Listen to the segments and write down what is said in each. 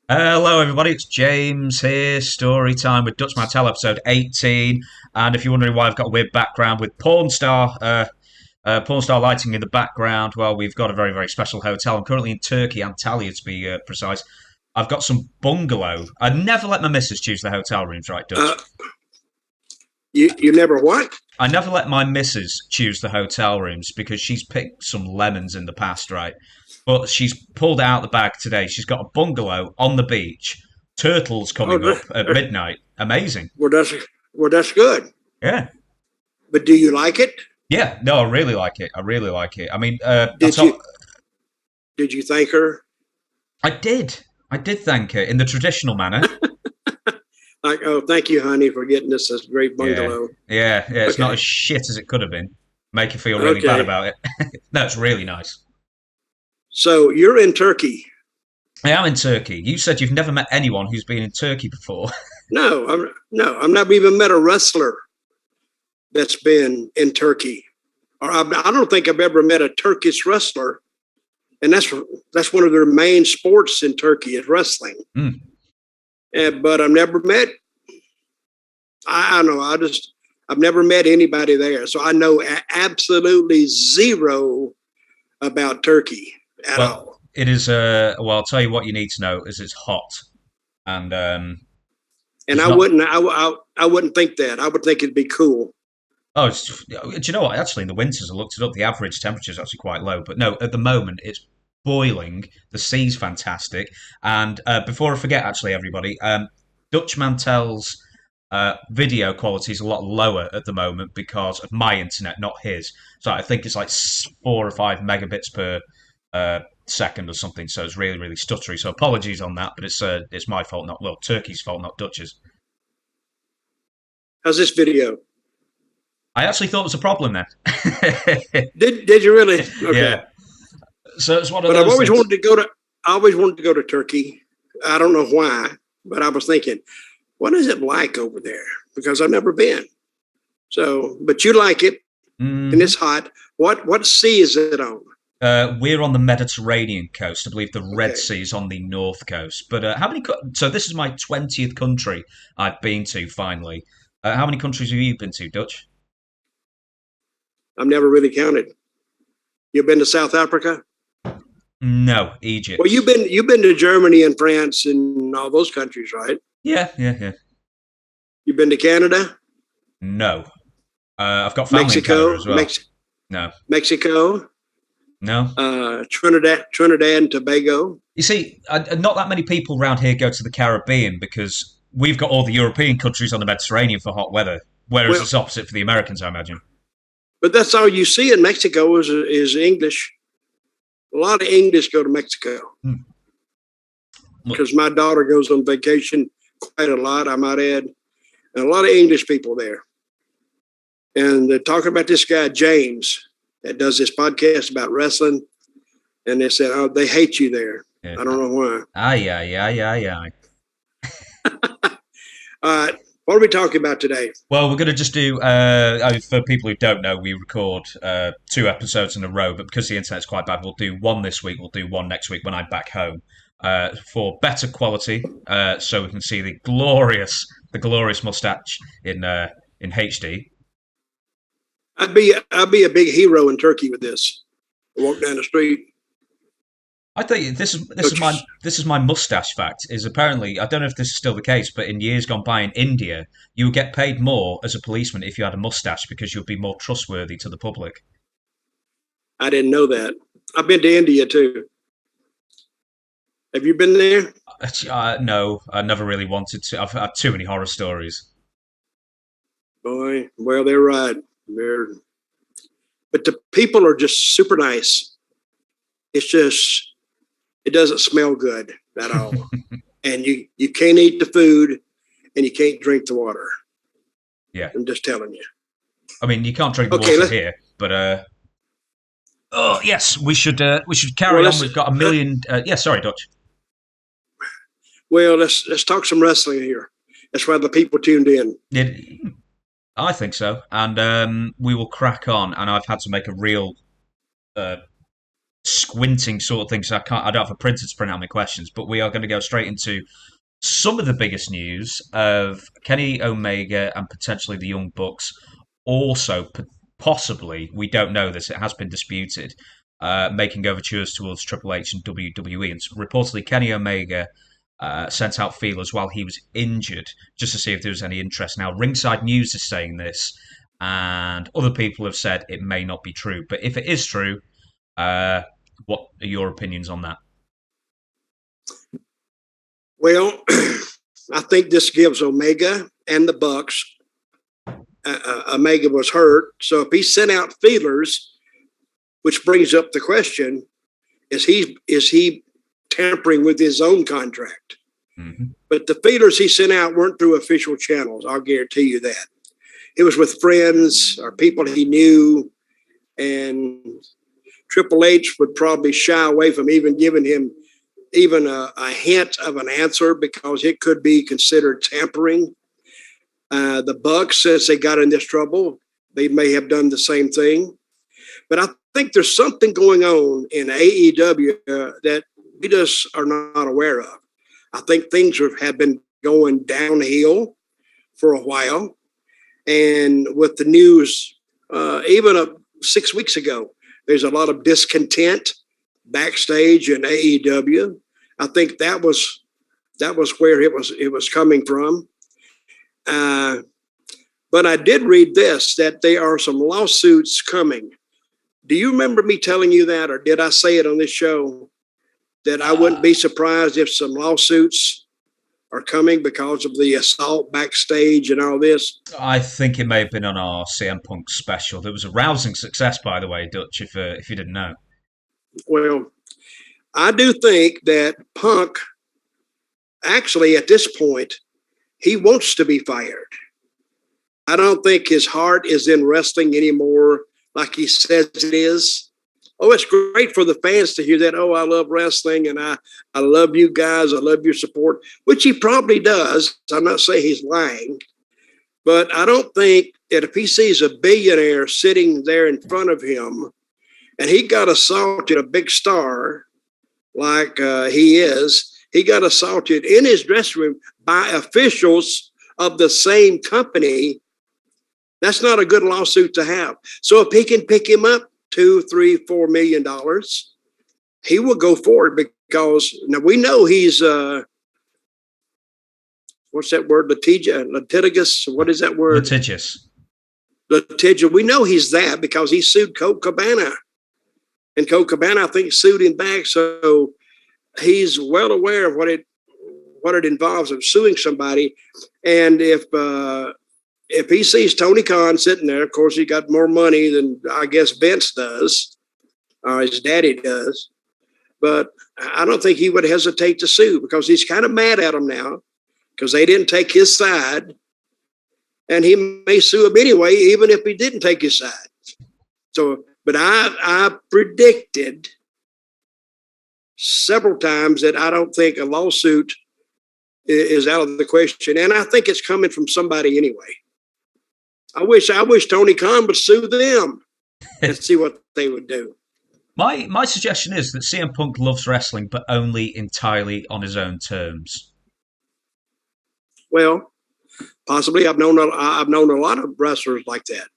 Hello, everybody. It's James here. Story time with Dutch Mantell, episode 18. And if you're wondering why I've got a weird background with porn star lighting in the background, well, we've got a very, very special hotel. I'm currently in Turkey, Antalya to be precise. I've got some bungalow. I never let my missus choose the hotel rooms, right, Dutch? Uh, you never what? I never let my missus choose the hotel rooms because she's picked some lemons in the past, right? But she's pulled it out the bag today. She's got a bungalow on the beach, turtles Oh, coming up at midnight. Amazing. well, that's good. Yeah. But do you like it? Yeah, no, I really like it. I really like it. I mean, Did you did you thank her? I did. I did thank her in the traditional manner. Like, oh, thank you, honey, for getting us this great Yeah, bungalow. yeah. It's not Okay, as shit as it could have been. Make you feel really bad okay. about it. No, it's really nice. So you're in Turkey. I am in Turkey. You said you've never met anyone who's been in Turkey before. No, I'm not even met a wrestler that's been in Turkey. I don't think I've ever met a Turkish wrestler, and that's one of their main sports in Turkey is wrestling. Mm. But I've never met. I know. I've never met anybody there, so I know absolutely zero about Turkey at Well, all. it is. Well, I'll tell you what you need to know is it's hot, and And there's I not. wouldn't. I wouldn't think that. I would think it'd be cool. Oh, do you know what? Actually, in the winters, I looked it up. The average temperature is actually quite low, but no, at the moment it's boiling. The sea's fantastic, and before I forget, actually, everybody, Dutch Mantell's video quality is a lot lower at the moment because of my internet, not his. So I think it's like 4 or 5 megabits per second or something. So it's really, really stuttery. So apologies on that, but it's my fault, not well, Turkey's fault, not Dutch's. How's this video? I actually thought it was a problem then. Did you really? Okay. Yeah. So it's one of But I've those always things. wanted to go to. I always wanted to go to Turkey. I don't know why, but I was thinking, what is it like over there? Because I've never been. So, but you like it, and Hmm. it's hot. What sea is it on? We're on the Mediterranean coast. I believe the Red Okay. Sea is on the north coast. But how many? So this is my 20th country I've been to. Finally, how many countries have you been to, Dutch? I've never really counted. You've been to South Africa? No, Well, Egypt. you've been to Germany and France and all those countries, right? Yeah, yeah, yeah. You've been to Canada, No, I've got family in Canada Mexico, as well. No, Mexico, no. Trinidad and Tobago. You see, not that many people around here go to the Caribbean because we've got all the European countries on the Mediterranean for hot weather, whereas Well, it's opposite for the Americans, I imagine. but that's all you see in Mexico is English. A lot of English go to Mexico Hmm. Well, because my daughter goes on vacation quite a lot. I might add, and a lot of English people there. And they're talking about this guy James that does this podcast about wrestling, and they said, "Oh, they hate you there." yeah. I don't know why. Aye, aye, aye, aye, aye. What are we talking about today? Well, we're going to just do, for people who don't know, we record 2 episodes in a row, but because the internet's quite bad, we'll do one this week, we'll do one next week when I'm back home for better quality, so we can see the glorious mustache in HD. I'd be a big hero in Turkey with this. I walk down the street. I think Don't you? this is my mustache fact. Is apparently I don't know if this is still the case, but in years gone by in India, you would get paid more as a policeman if you had a mustache because you'd be more trustworthy to the public. I didn't know that. I've been to India too. Have you been there? No, I never really wanted to. I've had too many horror stories. Boy, well, they're right. They're, but the people are just super nice. It's just it doesn't smell good at all, and you can't eat the food, and you can't drink the water. Yeah, I'm just telling you. I mean you can't drink the Okay, water here, but oh yes, we should carry well on. let's We've got a let, million. Yeah, sorry, Dutch. let's talk some wrestling here. That's why the people tuned in. It, I think so, and we will crack on. And I've had to make a real squinting sort of thing, so I don't have a printer to print out my questions, but we are going to go straight into some of the biggest news of Kenny Omega and potentially the Young Bucks. Also, possibly, we don't know this, it has been disputed, making overtures towards Triple H and WWE. And reportedly, Kenny Omega sent out feelers while he was injured just to see if there was any interest. Now, Ringside News is saying this, and other people have said it may not be true. But if it is true, what are your opinions on that? Well, I think this gives Omega and the Bucks. Omega was hurt, so if he sent out feelers, which brings up the question: is he tampering with his own contract? Mm-hmm. But the feelers he sent out weren't through official channels. I'll guarantee you that. It was with friends or people he knew, and Triple H would probably shy away from even giving him even a hint of an answer because it could be considered tampering. The Bucks, since they got in this trouble, they may have done the same thing. But I think there's something going on in AEW that we just are not aware of. I think things have been going downhill for a while. And with the news, even 6 weeks ago, there's a lot of discontent backstage in AEW. I think that was where it was coming from. But I did read this, that there are some lawsuits coming. Do you remember me telling you that, or did I say it on this show, that I wouldn't be surprised if some lawsuits are coming because of the assault backstage and all this? I think it may have been on our CM Punk special. There was a rousing success, by the way, Dutch, if you didn't know. Well, I do think that Punk, actually at this point, he wants to be fired. I don't think his heart is in wrestling anymore like he says it is. Oh, it's great for the fans to hear that. Oh, I love wrestling and I love you guys. I love your support, which he probably does. I'm not saying he's lying. But I don't think that if he sees a billionaire sitting there in front of him and he got assaulted, a big star like he is, he got assaulted in his dressing room by officials of the same company. That's not a good lawsuit to have. So if he can pick him up $2, $3, $4 million, he will go for it because now we know he's what's that word? Litigious. What is that word? Litigious. Litigious. We know he's that because he sued Colt Cabana, and Colt Cabana I think sued him back. So he's well aware of what it involves of suing somebody, and if he sees Tony Khan sitting there, of course, he got more money than I guess Vince does, or his daddy does. But I don't think he would hesitate to sue because he's kind of mad at them now because they didn't take his side. And he may sue him anyway, even if he didn't take his side. So, but I predicted several times that I don't think a lawsuit is out of the question. And I think it's coming from somebody anyway. I wish Tony Khan would sue them and see what they would do. My suggestion is that CM Punk loves wrestling, but only entirely on his own terms. Well, possibly. I've known a lot of wrestlers like that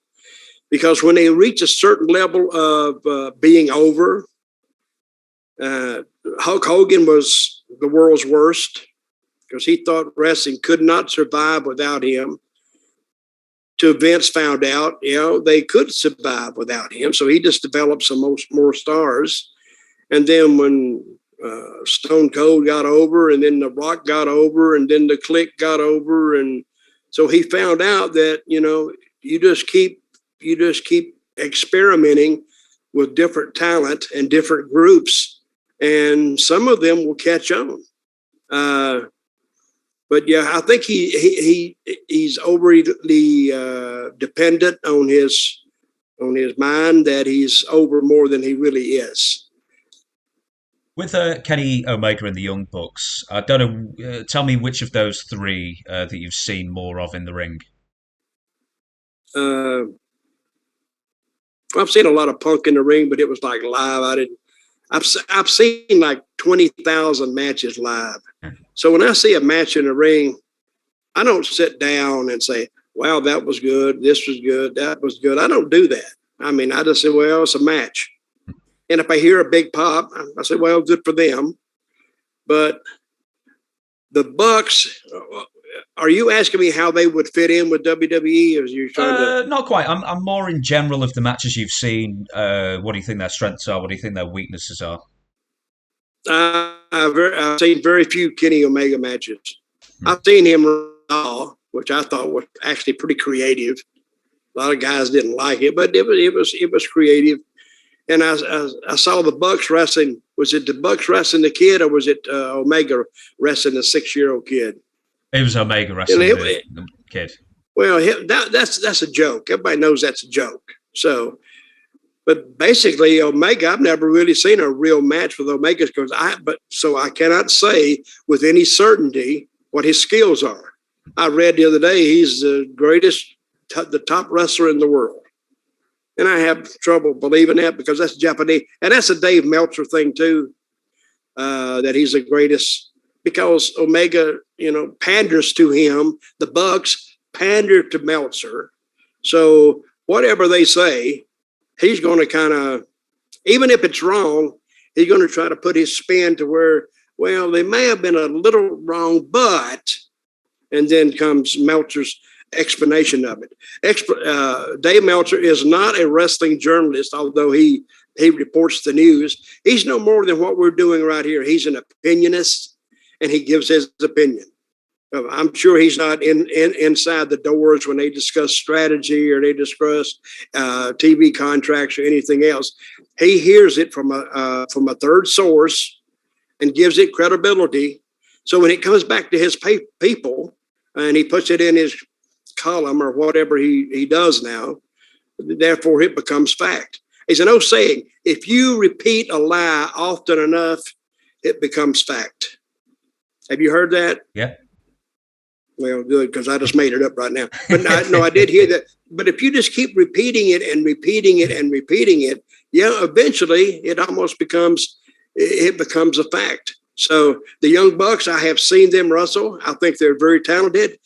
because when they reach a certain level of being over, Hulk Hogan was the world's worst because he thought wrestling could not survive without him. Till Vince found out, they could survive without him. So he just developed some more stars. And then when Stone Cold got over, and then The Rock got over, and then the Clique got over, and so he found out that you just keep experimenting with different talent and different groups, and some of them will catch on. But yeah, I think he's overly dependent on his mind that he's over more than he really is. With Kenny Omega and the Young Bucks, I don't know. Tell me which of those three that you've seen more of in the ring. I've seen a lot of Punk in the ring, but it was like live. I've seen like 20,000 matches live. So when I see a match in the ring, I don't sit down and say, wow, that was good. This was good. That was good. I don't do that. I mean, I just say, well, it's a match. And if I hear a big pop, I say, well, good for them. But the Bucks, are you asking me how they would fit in with WWE? Or are you trying to? Not quite. I'm more in general of the matches you've seen. What do you think their strengths are? What do you think their weaknesses are? I've seen very few Kenny Omega matches. I've seen him raw, which I thought was actually pretty creative. A lot of guys didn't like it, but it was creative. And I saw the Bucks wrestling. Was it the Bucks wrestling the kid, or was it Omega wrestling the 6-year-old kid? It was Omega wrestling the kid. Well, that's a joke. Everybody knows that's a joke. So, but basically, Omega, I've never really seen a real match with Omega because I cannot say with any certainty what his skills are. I read the other day he's the greatest, the top wrestler in the world. And I have trouble believing that because that's Japanese. And that's a Dave Meltzer thing too, that he's the greatest because Omega, panders to him. The Bucks pander to Meltzer. So whatever they say, he's going to kind of, even if it's wrong, he's going to try to put his spin to where, well, they may have been a little wrong, but, and then comes Meltzer's explanation of it. Dave Meltzer is not a wrestling journalist, although he reports the news. He's no more than what we're doing right here. He's an opinionist, and he gives his opinion. I'm sure he's not inside the doors when they discuss strategy or they discuss TV contracts or anything else. He hears it from a third source and gives it credibility. So when it comes back to his people and he puts it in his column or whatever he does now, therefore it becomes fact. There's an old saying, if you repeat a lie often enough, it becomes fact. Have you heard that? Yeah. Well, good, because I just made it up right now. But I did hear that. But if you just keep repeating it and repeating it and repeating it, eventually it almost becomes a fact. So the Young Bucks, I have seen them wrestle. I think they're very talented.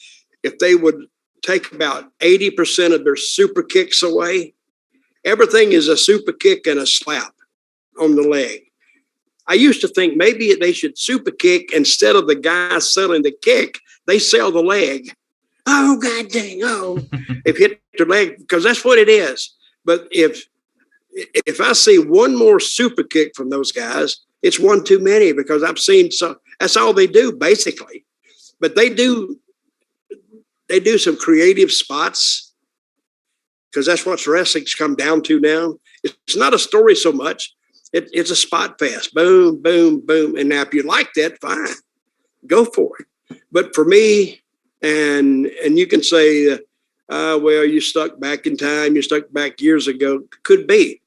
If they would take about 80% of their super kicks away, everything is a super kick and a slap on the leg. I used to think maybe they should super kick instead of the guy selling the kick, they sell the leg. Oh, God dang, if hit their leg, because that's what it is. But if I see one more super kick from those guys, it's one too many because I've seen that's all they do basically. But they do some creative spots because that's what wrestling's come down to now. It's not a story so much. It's a spot fest. Boom, boom, boom. And now if you like that, fine. Go for it. But for me, and you can say, well, you stuck back in time. You stuck back years ago. Could be.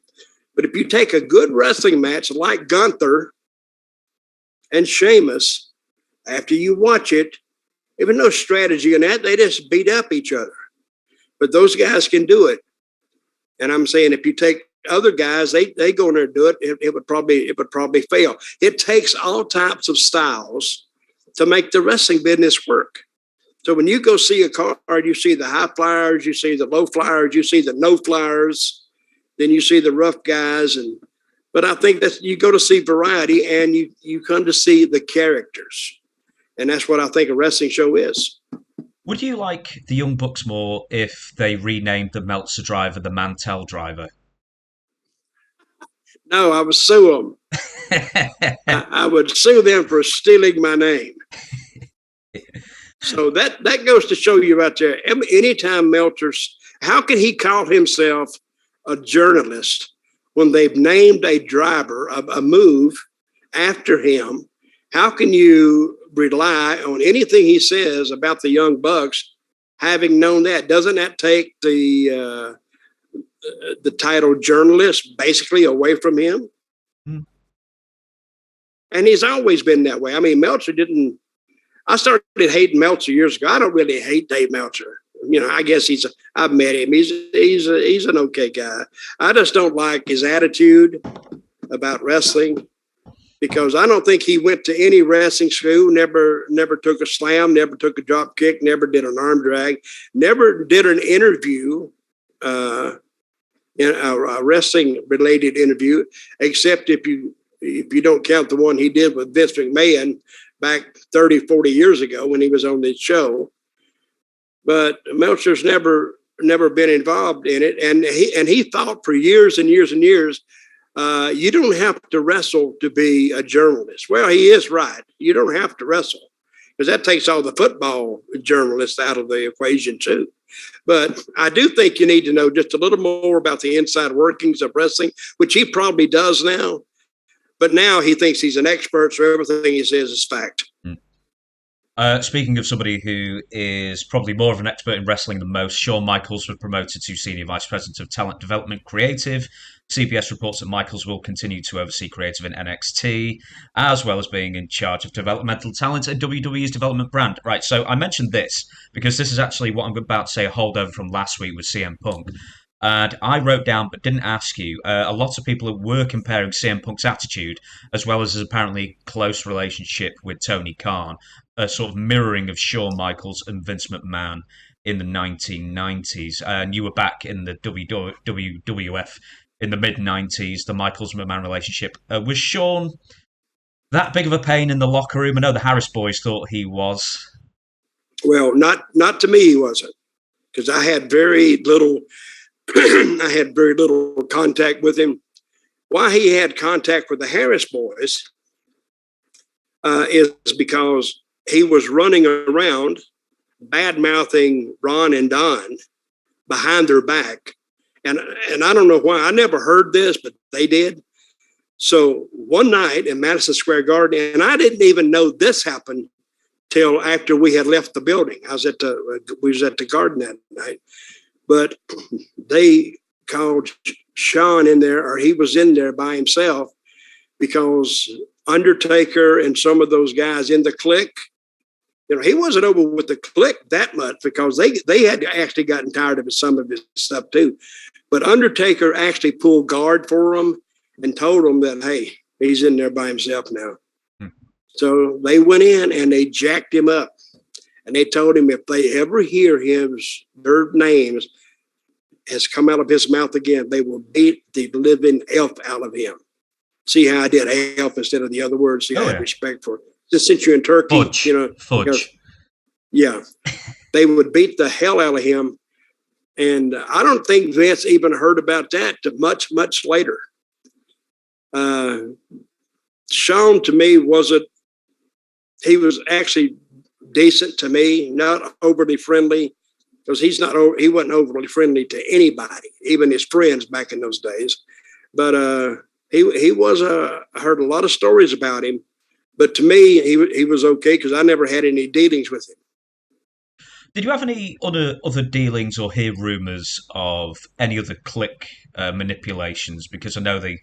But if you take a good wrestling match like Gunther and Sheamus, after you watch it, even no strategy in that, they just beat up each other. But those guys can do it. And I'm saying if you take other guys, they go in there and do it, it would probably fail. It takes all types of styles to make the wrestling business work. So when you go see a card, you see the high flyers, you see the low flyers, you see the no flyers, then you see the rough guys. But I think that you go to see variety and you come to see the characters. And that's what I think a wrestling show is. Would you like the Young Bucks more if they renamed the Meltzer driver the Mantell driver? No, I would sue them. I would sue them for stealing my name. So that goes to show you right there. Anytime Meltzer's, how can he call himself a journalist when they've named a driver, a move after him? How can you rely on anything he says about the Young Bucks, having known that? Doesn't that take the title journalist basically away from him? Mm. And he's always been that way. I mean, Meltzer didn't. I started hating Meltzer years ago. I don't really hate Dave Meltzer. I guess I've met him. He's an okay guy. I just don't like his attitude. about wrestling, because I don't think he went to any wrestling school, never took a slam, never took a drop kick, never did an arm drag, never did an interview, in a wrestling related interview, except if you don't count the one he did with Vince McMahon back 30, 40 years ago when he was on this show. But Meltzer's never been involved in it. And he thought for years and years and years, you don't have to wrestle to be a journalist. Well, he is right. You don't have to wrestle, because that takes all the football journalists out of the equation too. But I do think you need to know just a little more about the inside workings of wrestling, which he probably does now. But now he thinks he's an expert, so everything he says is fact. Speaking of somebody who is probably more of an expert in wrestling than most, Shawn Michaels was promoted to Senior Vice President of Talent Development Creative. CBS reports that Michaels will continue to oversee creative in NXT, as well as being in charge of developmental talent at WWE's development brand. Right, so I mentioned this because this is actually what I'm about to say, a holdover from last week with CM Punk. And I wrote down, but didn't ask you, a lot of people were comparing CM Punk's attitude, as well as his apparently close relationship with Tony Khan, a sort of mirroring of Shawn Michaels and Vince McMahon in the 1990s. And you were back in the WWF in the mid-90s, the Michaels-McMahon relationship. Was Shawn that big of a pain in the locker room? I know the Harris boys thought he was. Well, not to me, he wasn't, because I had very little contact with him. Why he had contact with the Harris boys is because he was running around bad-mouthing Ron and Don behind their back. And I don't know why. I never heard this, but they did. So one night in Madison Square Garden, and I didn't even know this happened till after we had left the building. We was at the Garden that night. But they called Shawn in there, or he was in there by himself, because Undertaker and some of those guys in the clique, he wasn't over with the clique that much, because they had actually gotten tired of some of his stuff too. But Undertaker actually pulled guard for him and told him that, hey, he's in there by himself now. So they went in and they jacked him up. And they told him if they ever hear their names has come out of his mouth again, they will beat the living elf out of him. See how I did elf instead of the other words? See, I had respect for it. Just since you're in Turkey, Fudge. Yeah, they would beat the hell out of him. And I don't think Vince even heard about that till much, much later. Shawn, to me, he was actually decent to me, not overly friendly, because he wasn't overly friendly to anybody, even his friends back in those days. But he was I heard a lot of stories about him, but to me he was okay, because I never had any dealings with him. Did you have any other dealings or hear rumours of any other clique manipulations? Because I know they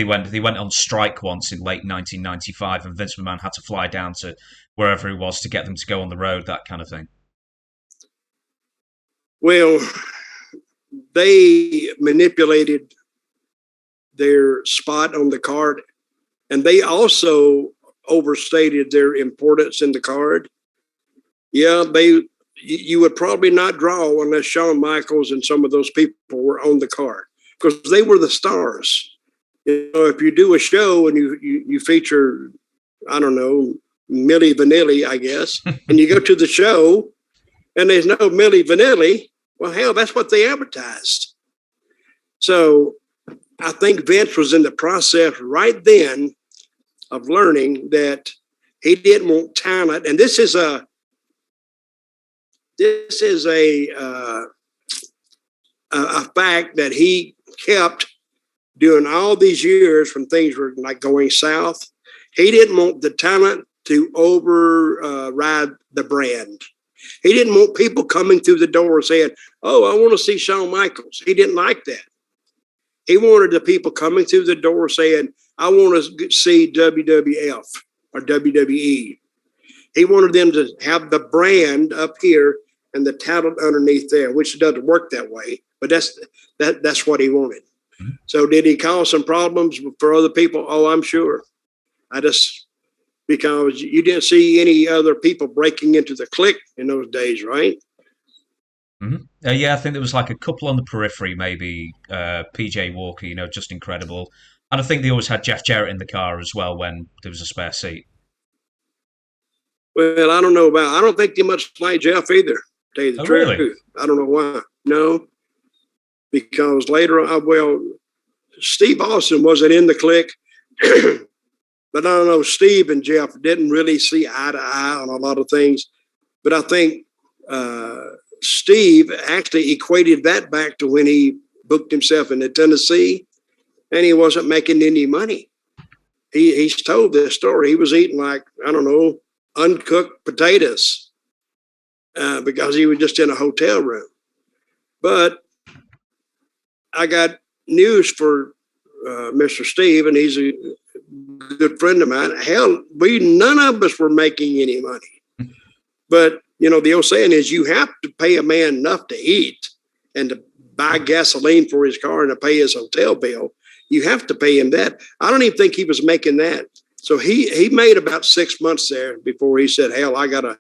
went on strike once in late 1995, and Vince McMahon had to fly down to wherever he was to get them to go on the road, that kind of thing. Well, they manipulated their spot on the card, and they also overstated their importance in the card. Yeah, you would probably not draw unless Shawn Michaels and some of those people were on the card, because they were the stars. If you do a show and you feature, I don't know, Milli Vanilli, I guess, and you go to the show and there's no Milli Vanilli, well, hell, that's what they advertised. So I think Vince was in the process right then of learning that he didn't want talent. And this is a fact that he kept doing all these years when things were like going south. He didn't want the talent to override the brand. He didn't want people coming through the door saying, oh, I want to see Shawn Michaels. He didn't like that. He wanted the people coming through the door saying, I want to see WWF or WWE. He wanted them to have the brand up here and the talent underneath there, which doesn't work that way, but that's what he wanted. Mhm. So did he cause some problems for other people? Oh, I'm sure. Because you didn't see any other people breaking into the clique in those days, right? Yeah, I think there was like a couple on the periphery, maybe PJ Walker, just incredible. And I think they always had Jeff Jarrett in the car as well when there was a spare seat. Well, I don't think they much like Jeff either, to tell you the Oh, really? truth. I don't know why. No, because later on, Steve Austin wasn't in the clique, but I don't know, Steve and Jeff didn't really see eye to eye on a lot of things. But I think Steve actually equated that back to when he booked himself into Tennessee and he wasn't making any money. He's told this story. He was eating like, I don't know, uncooked potatoes because he was just in a hotel room. But I got news for Mr. Steve, and he's a good friend of mine. Hell, none of us were making any money. But, the old saying is you have to pay a man enough to eat and to buy gasoline for his car and to pay his hotel bill. You have to pay him that. I don't even think he was making that. So he made about 6 months there before he said, hell, I gotta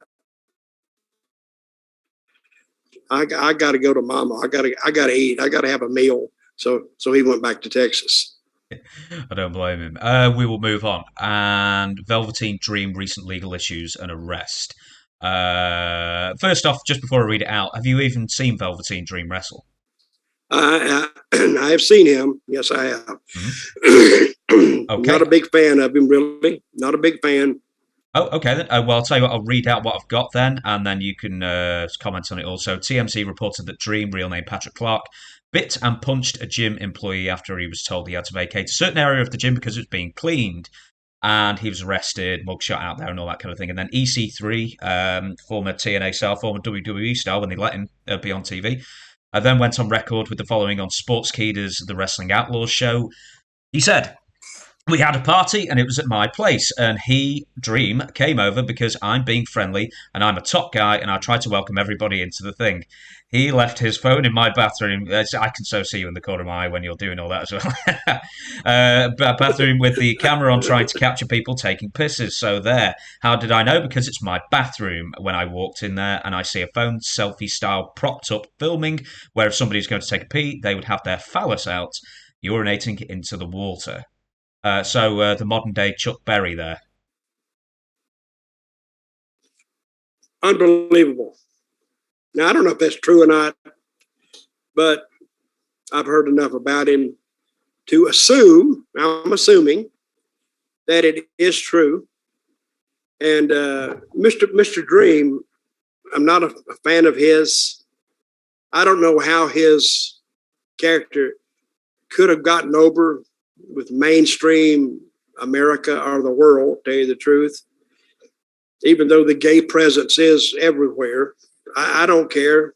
go to mama. I gotta eat. I gotta have a meal. So he went back to Texas. I don't blame him. We will move on. And Velveteen Dream, recent legal issues and arrest. First off, just before I read it out, have you even seen Velveteen Dream wrestle? I have seen him. Yes, I have. Okay. Not a big fan of him, really. Not a big fan. Oh, okay then. Well, I'll tell you what. I'll read out what I've got then, and then you can comment on it also. TMC reported that Dream, real name Patrick Clark, bit and punched a gym employee after he was told he had to vacate a certain area of the gym because it was being cleaned. And he was arrested, mugshot out there, and all that kind of thing. And then EC3, former TNA star, former WWE star, when they let him be on TV, then went on record with the following on Sportskeeda's The Wrestling Outlaws show. He said, we had a party and it was at my place, and he, Dream, came over because I'm being friendly and I'm a top guy and I tried to welcome everybody into the thing. He left his phone in my bathroom. I can so see you in the corner of my eye when you're doing all that as well. Bathroom with the camera on, trying to capture people taking pisses. So there. How did I know? Because it's my bathroom. When I walked in there and I see a phone selfie style propped up filming, where if somebody's going to take a pee, they would have their phallus out, urinating into the water. So the modern day Chuck Berry there. Unbelievable. Now, I don't know if that's true or not, but I've heard enough about him to assume, I'm assuming, that it is true. And Mr. Dream, I'm not a fan of his. I don't know how his character could have gotten over with mainstream America or the world, to tell you the truth. Even though the gay presence is everywhere, I don't care.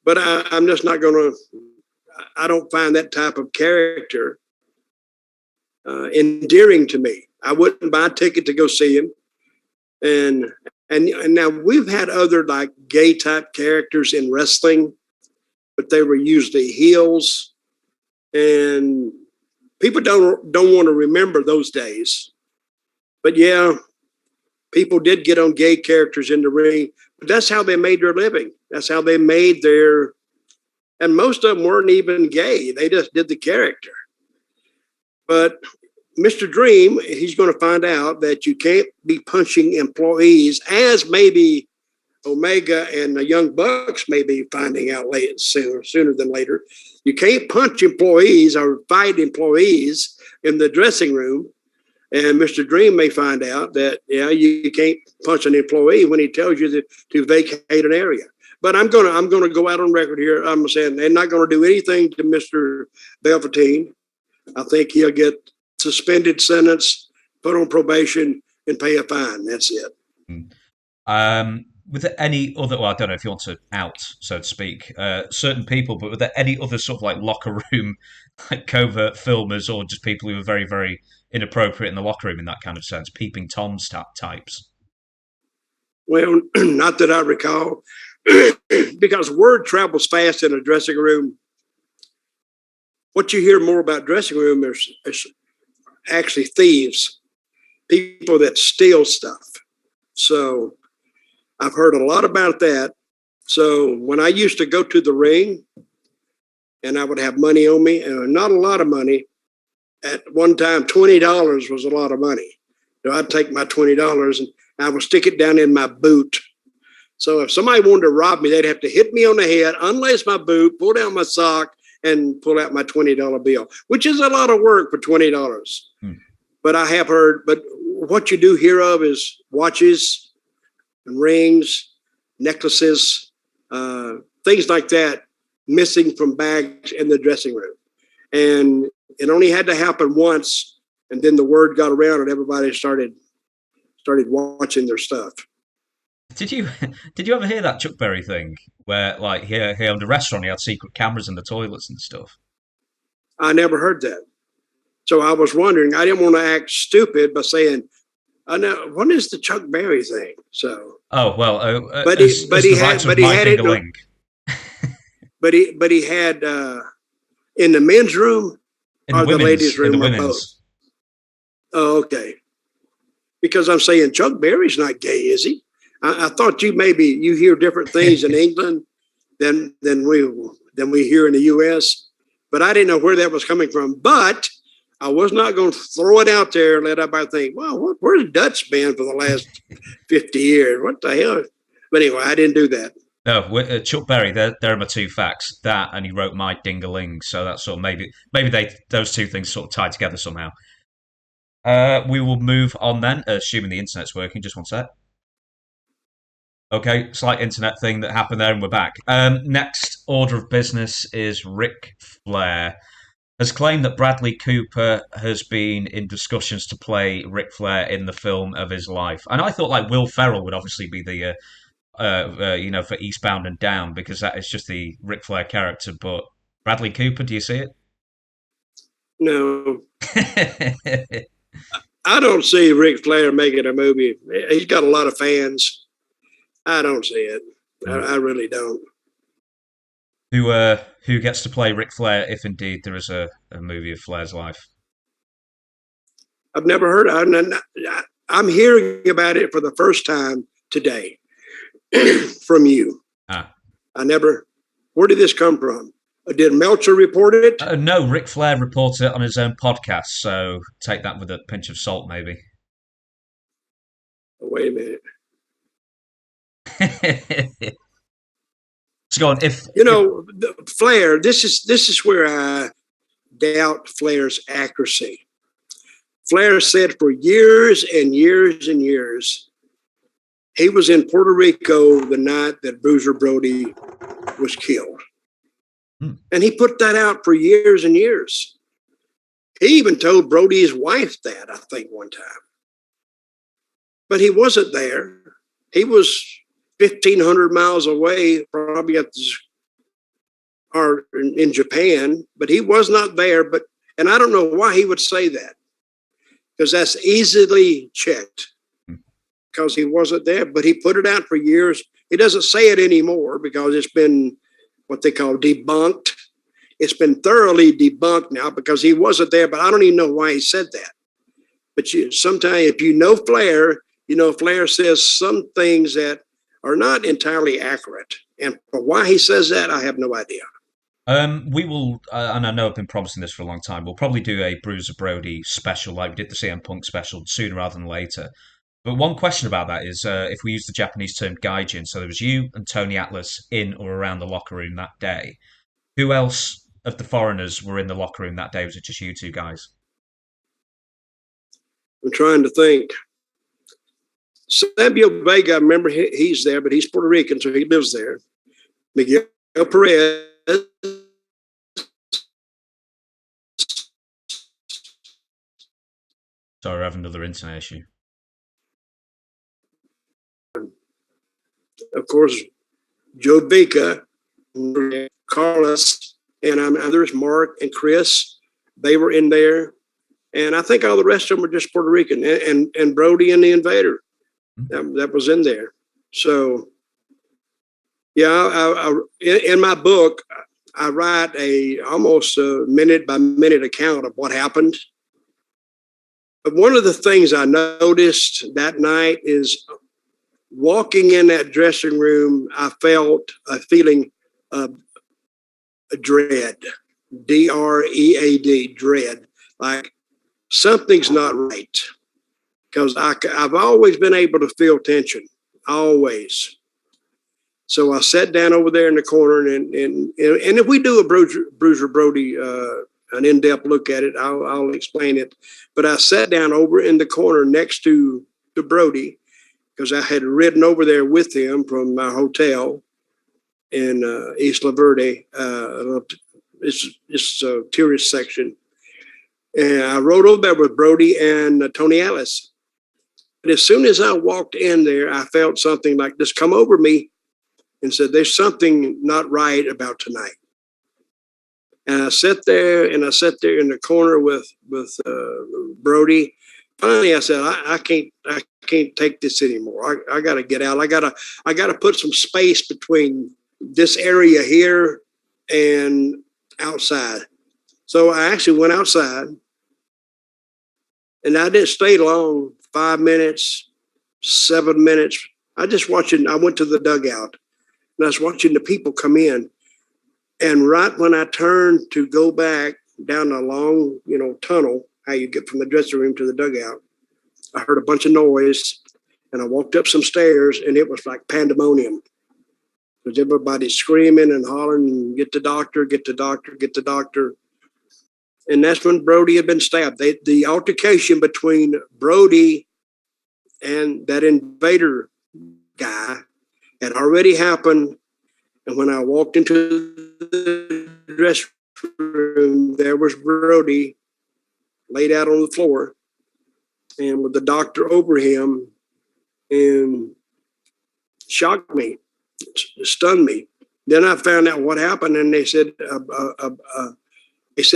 But I'm just not going to, I don't find that type of character endearing to me. I wouldn't buy a ticket to go see him. And now we've had other like gay type characters in wrestling, but they were usually heels. And people don't want to remember those days. But yeah, people did get on gay characters in the ring, but that's how they made their living. That's how they made their, and most of them weren't even gay. They just did the character. But Mr. Dream, he's going to find out that you can't be punching employees, as maybe Omega and the Young Bucks may be finding out sooner than later. You can't punch employees or fight employees in the dressing room. And Mr. Dream may find out that, yeah, you can't punch an employee when he tells you to vacate an area. But I'm gonna go out on record here. I'm saying they're not going to do anything to Mr. Velveteen. I think he'll get suspended sentence, put on probation, and pay a fine. That's it. Were there any other, well, I don't know if you want to out, so to speak, certain people, but were there any other sort of like locker room, like covert filmers, or just people who were very, very inappropriate in the locker room in that kind of sense, peeping Toms types? Well, not that I recall, because word travels fast in a dressing room. what you hear more about dressing room is actually thieves, people that steal stuff. So I've heard a lot about that. So when I used to go to the ring and I would have money on me, and not a lot of money, at one time, $20 was a lot of money. So I'd take my $20 and I would stick it down in my boot. So if somebody wanted to rob me, they'd have to hit me on the head, unlace my boot, pull down my sock, and pull out my $20 bill, which is a lot of work for $20. But I have heard, but what you do hear of is watches and rings, necklaces, things like that, missing from bags in the dressing room. And it only had to happen once, and then the word got around and everybody started watching their stuff. Did you ever hear that Chuck Berry thing where like he owned a restaurant, he had secret cameras in the toilets and stuff? I never heard that. So I was wondering, I didn't want to act stupid by saying, I know, what is the Chuck Berry thing? So but he had it. But he had in the men's room or the ladies' room, or both. Oh, okay. Because I'm saying Chuck Berry's not gay, is he? I thought you hear different things in England than we hear in the U.S. But I didn't know where that was coming from. But I was not going to throw it out there and let everybody think, well, where's Dutch been for the last 50 years? What the hell? But anyway, I didn't do that. No, Chuck Berry, there are my two facts. That, and he wrote My Ding-a-Ling. So that's sort of maybe those two things sort of tied together somehow. We will move on then, assuming the internet's working. Just one sec. Okay, slight internet thing that happened there, and we're back. Next order of business is Ric Flair has claimed that Bradley Cooper has been in discussions to play Ric Flair in the film of his life. And I thought like Will Ferrell would obviously be the, for Eastbound and Down, because that is just the Ric Flair character. But Bradley Cooper, do you see it? No. I don't see Ric Flair making a movie. He's got a lot of fans. I don't see it. I really don't. Who gets to play Ric Flair if indeed there is a movie of Flair's life? I've never heard of it. I'm hearing about it for the first time today from you. Where did this come from? Did Meltzer report it? No, Ric Flair reported it on his own podcast, so take that with a pinch of salt, maybe. Wait a minute. So go on. Flair, this is where I doubt Flair's accuracy. Flair said for years and years and years, he was in Puerto Rico the night that Bruiser Brody was killed. And he put that out for years and years. He even told Brody's wife that, I think, one time. But he wasn't there. He was 1,500 miles away, probably in Japan, but he was not there. And I don't know why he would say that, because that's easily checked, because he wasn't there. But he put it out for years. He doesn't say it anymore because it's been what they call debunked. It's been thoroughly debunked now because he wasn't there, but I don't even know why he said that. But sometimes if you know Flair, Flair says some things that are not entirely accurate. And for why he says that, I have no idea. We will, and I know I've been promising this for a long time, we'll probably do a Bruiser Brody special like we did the CM Punk special sooner rather than later. But one question about that is if we use the Japanese term gaijin, so there was you and Tony Atlas in or around the locker room that day. Who else of the foreigners were in the locker room that day? Was it just you two guys? I'm trying to think. Samuel Vega, I remember he's there, but he's Puerto Rican, so he lives there. Miguel Perez. Sorry, I have another internet issue. Of course, Joe Vica, Carlos, and there's Mark and Chris. They were in there. And I think all the rest of them were just Puerto Rican. And Brody and the Invader. That was in there. So, yeah, in my book, I write almost a minute by minute account of what happened. But one of the things I noticed that night is walking in that dressing room, I felt a feeling of dread, DREAD, dread, like something's not right. Because I've always been able to feel tension, always. So I sat down over there in the corner, and if we do a Bruiser Brody, an in-depth look at it, I'll explain it. But I sat down over in the corner next to Brody, because I had ridden over there with him from my hotel in Isla Verde. It's a tourist section. And I rode over there with Brody and Tony Ellis. And as soon as I walked in there, I felt something like this come over me and said, there's something not right about tonight. And I sat there in the corner with Brody. Finally, I said, I can't take this anymore. I got to get out. I got to put some space between this area here and outside. So I actually went outside, and I didn't stay long, 5 minutes, 7 minutes. I went to the dugout, and I was watching the people come in. And right when I turned to go back down a long, tunnel, how you get from the dressing room to the dugout, I heard a bunch of noise, and I walked up some stairs, and it was like pandemonium. Because everybody's screaming and hollering, get the doctor, get the doctor, get the doctor. And that's when Brody had been stabbed. The altercation between Brody and that invader guy had already happened. And when I walked into the dressing room, there was Brody laid out on the floor and with the doctor over him, and shocked me, stunned me. Then I found out what happened, and they said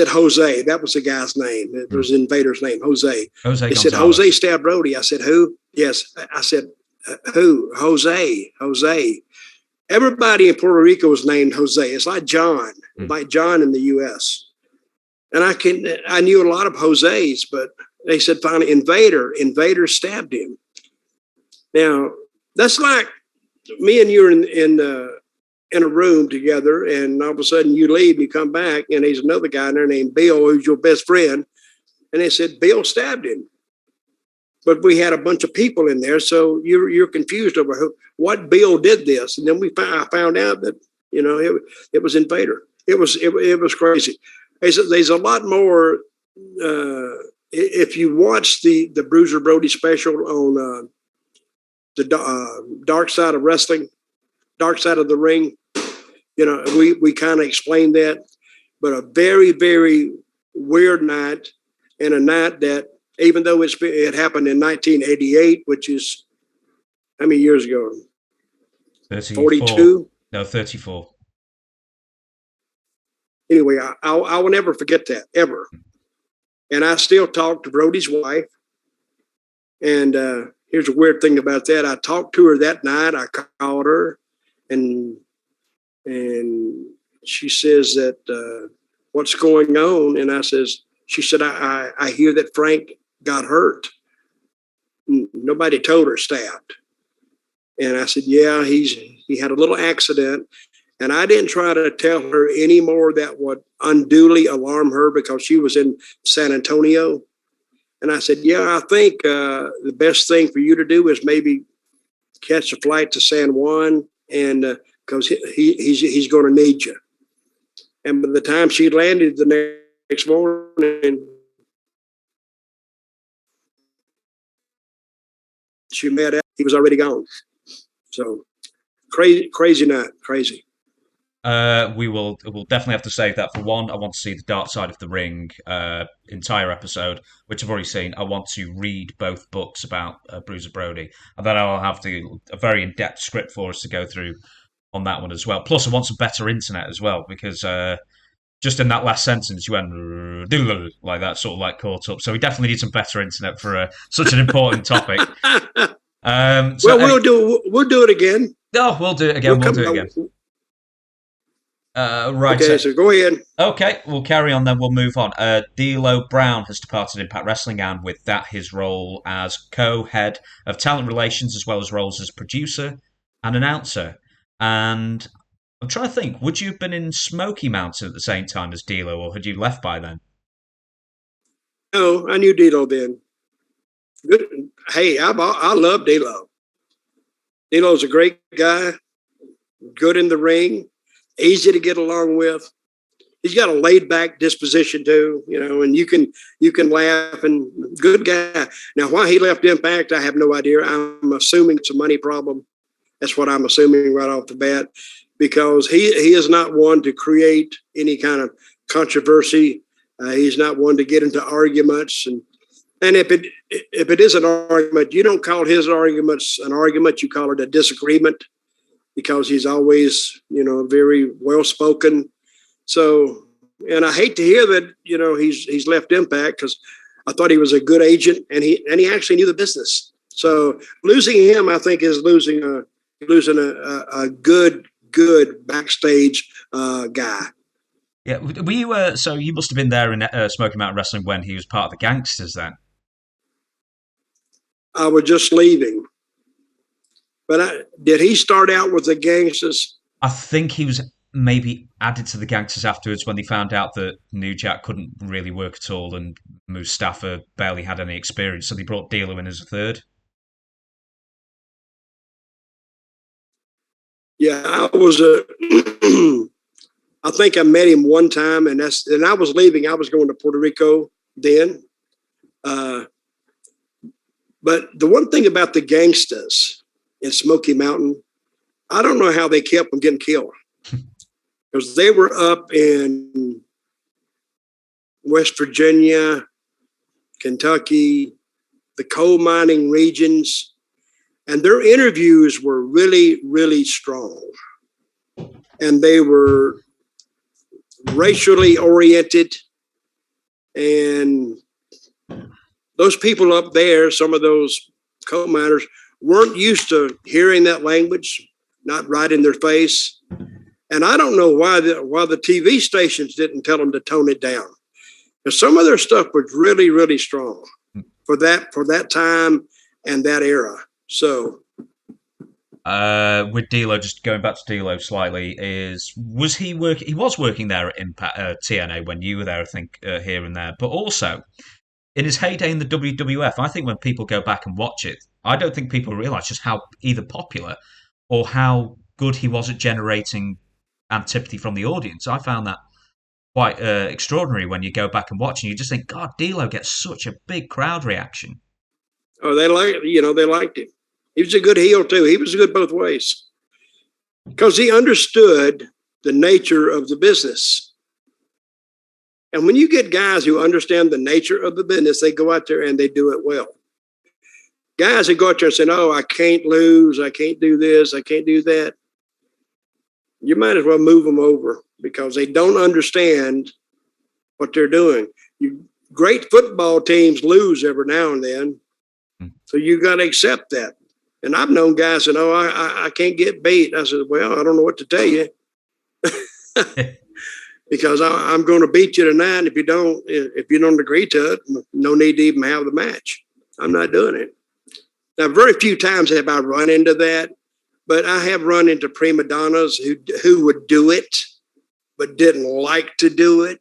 Jose. That was the guy's name. It was the invader's name, Jose. Jose They Gonzalez. said Jose stabbed Brody. I said, who? Yes. I said, who? Jose. Everybody in Puerto Rico was named Jose. It's like John, like John in the U.S. And I knew a lot of Jose's, but they said finally Invader stabbed him. Now that's like me and you are in a room together, and all of a sudden you leave, and you come back, and there's another guy in there named Bill, who's your best friend, and they said Bill stabbed him. But we had a bunch of people in there, so you're confused over what Bill did this, and then I found out that it was Invader. It was crazy. There's a lot more. If you watch the Bruiser Brody special on the Dark Side of Wrestling, Dark Side of the Ring, we kind of explained that. But a very, very weird night, and a night that, even though it happened in 1988, which is how many years ago? 34. 42? No, 34. Anyway, I will never forget that, ever. And I still talk to Brody's wife. And here's a weird thing about that. I talked to her that night. I called her, and she says that, what's going on? And she said, I hear that Frank got hurt. Nobody told her stabbed. And I said, yeah, he had a little accident. And I didn't try to tell her any more that would unduly alarm her, because she was in San Antonio. And I said, yeah, I think the best thing for you to do is maybe catch a flight to San Juan, and because he's going to need you. And by the time she landed the next morning, she met up. He was already gone. So crazy night, crazy. We'll definitely have to save that for one. I want to see the Dark Side of the Ring entire episode, which I've already seen. I want to read both books about Bruiser Brody, and then I'll have a very in-depth script for us to go through on that one as well. Plus, I want some better internet as well, because just in that last sentence, you went like that, sort of like caught up. So we definitely need some better internet for such an important topic. We'll do it again. Oh, we'll do it again. We'll do it again. Right. Okay, so go ahead. Okay, we'll carry on then. We'll move on. D'Lo Brown has departed Impact Wrestling, and with that, his role as co-head of talent relations, as well as roles as producer and announcer. And I'm trying to think, would you have been in Smoky Mountain at the same time as D'Lo, or had you left by then? No, I knew D'Lo then. Good. Hey, I love D'Lo. D'Lo's a great guy, good in the ring, easy to get along with. He's got a laid back disposition too, and you can laugh and good guy. Now, why he left Impact, I have no idea. I'm assuming it's a money problem. That's what I'm assuming right off the bat, because he is not one to create any kind of controversy. He's not one to get into arguments, and if it is an argument, you don't call his arguments an argument. You call it a disagreement, because he's always very well spoken. So, and I hate to hear that he's left Impact, because I thought he was a good agent, and he actually knew the business. So losing him, I think, is losing a good backstage guy. Yeah, were you? So you must have been there in Smoky Mountain Wrestling when he was part of the Gangsters, then. I was just leaving, but did he start out with the Gangsters? I think he was maybe added to the Gangsters afterwards when they found out that New Jack couldn't really work at all and Mustafa barely had any experience, so they brought D'Lo in as a third. Yeah, I was I think I met him one time, and I was leaving. I was going to Puerto Rico then. But the one thing about the Gangsters in Smoky Mountain, I don't know how they kept from getting killed, because they were up in West Virginia, Kentucky, the coal mining regions, and their interviews were really, really strong. And they were racially oriented, and those people up there, some of those coal miners, weren't used to hearing that language, not right in their face. And I don't know why the TV stations didn't tell them to tone it down, because some of their stuff was really, really strong for that time and that era. So, with D'Lo, just going back to D'Lo slightly, was he working? He was working there at Impact TNA when you were there, I think, here and there, but also in his heyday in the WWF. I think when people go back and watch it, I don't think people realize just how either popular or how good he was at generating antipathy from the audience. I found that quite extraordinary when you go back and watch, and you just think, God, D'Lo gets such a big crowd reaction. oh, they liked him. He was a good heel too. He was good both ways, because he understood the nature of the business. And when you get guys who understand the nature of the business, they go out there and they do it well. Guys that go out there and say, "Oh, I can't lose. I can't do this. I can't do that." You might as well move them over, because they don't understand what they're doing. Great football teams lose every now and then, so you got to accept that. And I've known guys that, "Oh, I can't get beat." I said, "Well, I don't know what to tell you." Because I'm going to beat you tonight. If you don't agree to it, no need to even have the match. I'm not doing it. Now, very few times have I run into that, but I have run into prima donnas who would do it, but didn't like to do it.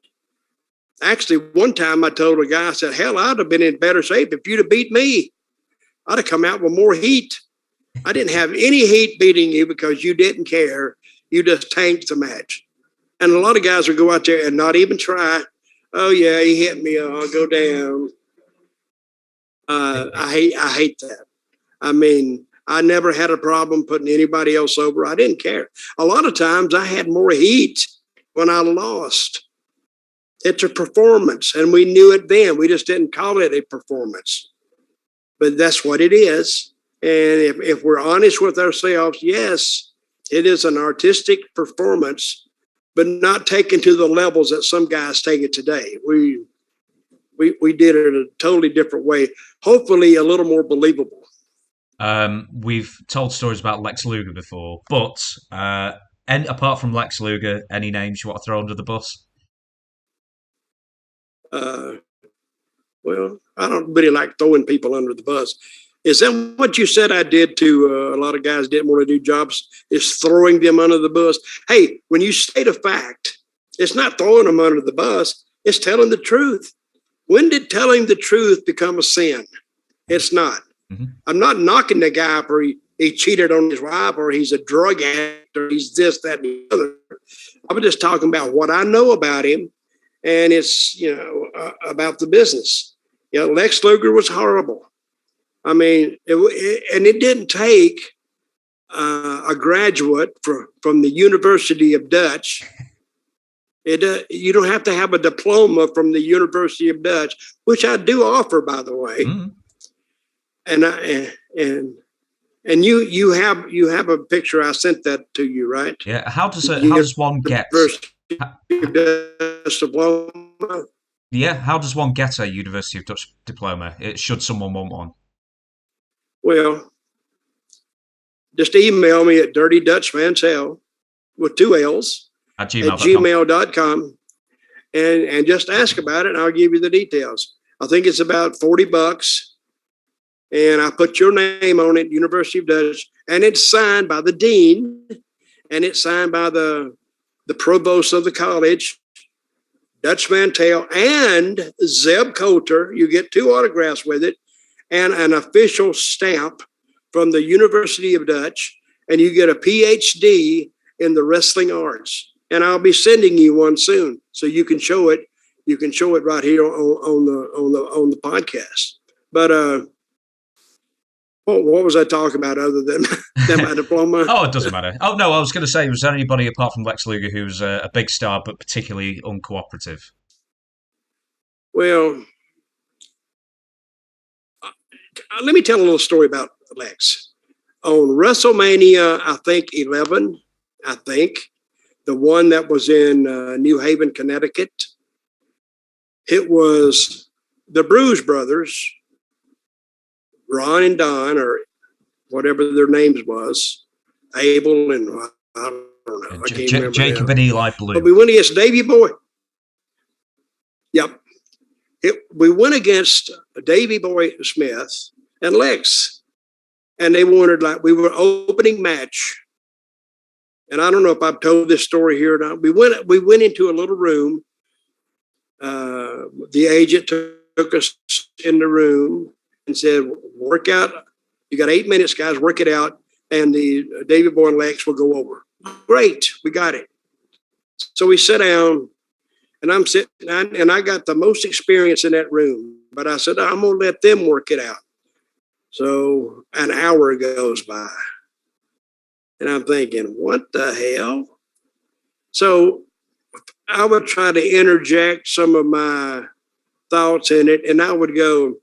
Actually, one time I told a guy, I said, "Hell, I'd have been in better shape if you'd have beat me. I'd have come out with more heat. I didn't have any heat beating you because you didn't care. You just tanked the match." And a lot of guys would go out there and not even try. "Oh yeah, he hit me. I'll go down." I hate that. I mean, I never had a problem putting anybody else over. I didn't care. A lot of times I had more heat when I lost. It's a performance, and we knew it then. We just didn't call it a performance. But that's what it is. And if we're honest with ourselves, yes, it is an artistic performance, but not taken to the levels that some guys take it today. We did it in a totally different way, hopefully a little more believable. We've told stories about Lex Luger before, but And apart from Lex Luger, any names you want to throw under the bus? Uh, well, I don't really like throwing people under the bus. Is that what you said I did to a lot of guys didn't want to do jobs? Is throwing them under the bus? Hey, when you state a fact, it's not throwing them under the bus. It's telling the truth. When did telling the truth become a sin? It's not. Mm-hmm. I'm not knocking the guy for he cheated on his wife or he's a drug addict or he's this, that, and the other. I'm just talking about what I know about him, and it's, about the business. Lex Luger was horrible. I mean, it didn't take a graduate from the University of Dutch. You don't have to have a diploma from the University of Dutch, which I do offer, by the way. Mm. And you have a picture. I sent that to you, right? Yeah. How does one get? Diploma. Yeah. How does one get a University of Dutch diploma? Should someone want one? Well, just email me at Dirty Dutch Mantell with 2 L's at gmail.com and just ask about it and I'll give you the details. I think it's about $40. And I put your name on it, University of Dutch, and it's signed by the dean, and it's signed by the provost of the college, Dutch Mantell, and Zeb Colter. You get 2 autographs with it, and an official stamp from the University of Dutch, and you get a PhD in the wrestling arts. And I'll be sending you one soon, so you can show it. You can show it right here on the podcast. But what was I talking about other than my diploma? Oh, it doesn't matter. Oh, no, I was going to say, was there anybody apart from Lex Luger who's a big star but particularly uncooperative? Well, let me tell a little story about Lex. On WrestleMania, I think 11, the one that was in New Haven, Connecticut, it was the Bruise Brothers, Ron and Don, or whatever their names was, Abel and I don't know. I can't remember Jacob now. and Eli Blue. But we went against Davey Boy. Yep. We went against Davey Boy Smith and Lex. And they wanted, we were opening match. And I don't know if I've told this story here or not. We went into a little room. The agent took us in the room and said, work out. You got 8 minutes, guys, work it out. And the Davey Boy and Lex will go over. Great, we got it. So we sit down, and I'm sitting, and I got the most experience in that room. But I said, I'm going to let them work it out. So an hour goes by. And I'm thinking, what the hell? So I would try to interject some of my thoughts in it, and I would go,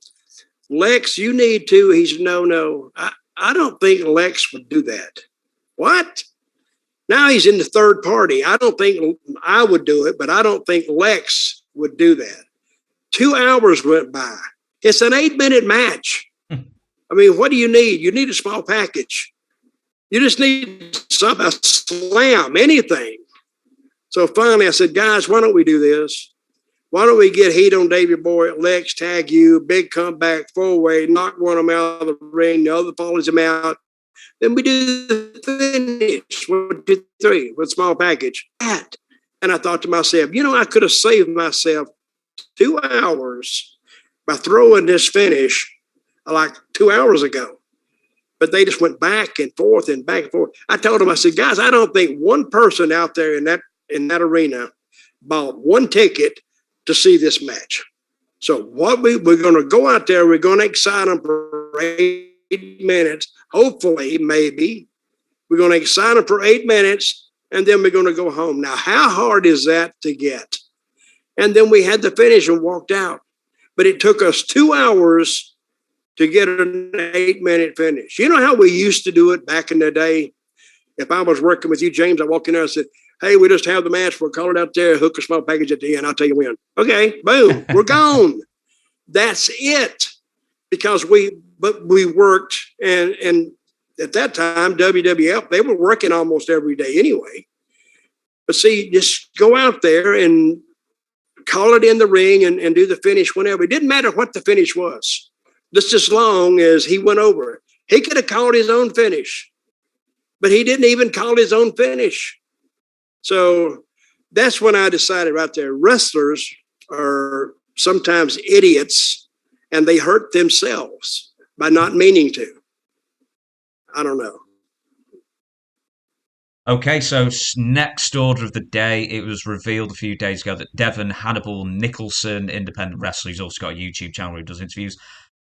Lex, you need to. He said, no. I don't think Lex would do that. What? Now he's in the third party. I don't think I would do it, but I don't think Lex would do that. 2 hours went by. It's an 8-minute match. I mean, what do you need? You need a small package. You just need a slam, anything. So finally I said, guys, why don't we do this? Why don't we get heat on Davey Boy, Lex, tag you, big comeback, 4-way, knock one of them out of the ring, the other follows him out. Then we do the finish, 1, 2, 3, with small package. And I thought to myself, I could have saved myself 2 hours by throwing this finish like 2 hours ago. But they just went back and forth and back and forth. I told them, I said, guys, I don't think one person out there in that arena bought one ticket to see this match. So what we're going to go out there, we're going to excite them for 8 minutes. Hopefully, maybe. We're going to excite them for 8 minutes, and then we're going to go home. Now, how hard is that to get? And then we had to finish and walked out. But it took us 2 hours to get an 8-minute finish. You know how we used to do it back in the day? If I was working with you, James, I walk in there and said, hey, we just have the match. We'll call it out there, hook a small package at the end. I'll tell you when. Okay, boom, we're gone. That's it. Because we worked, and at that time, WWF, they were working almost every day anyway. But see, just go out there and call it in the ring and do the finish whenever. It didn't matter what the finish was, just as long as he went over it. He could have called his own finish, but he didn't even call his own finish. So that's when I decided right there, wrestlers are sometimes idiots and they hurt themselves by not meaning to. I don't know. Okay, so next order of the day, it was revealed a few days ago that Devon Hannibal Nicholson, independent wrestler, who's also got a YouTube channel where he does interviews,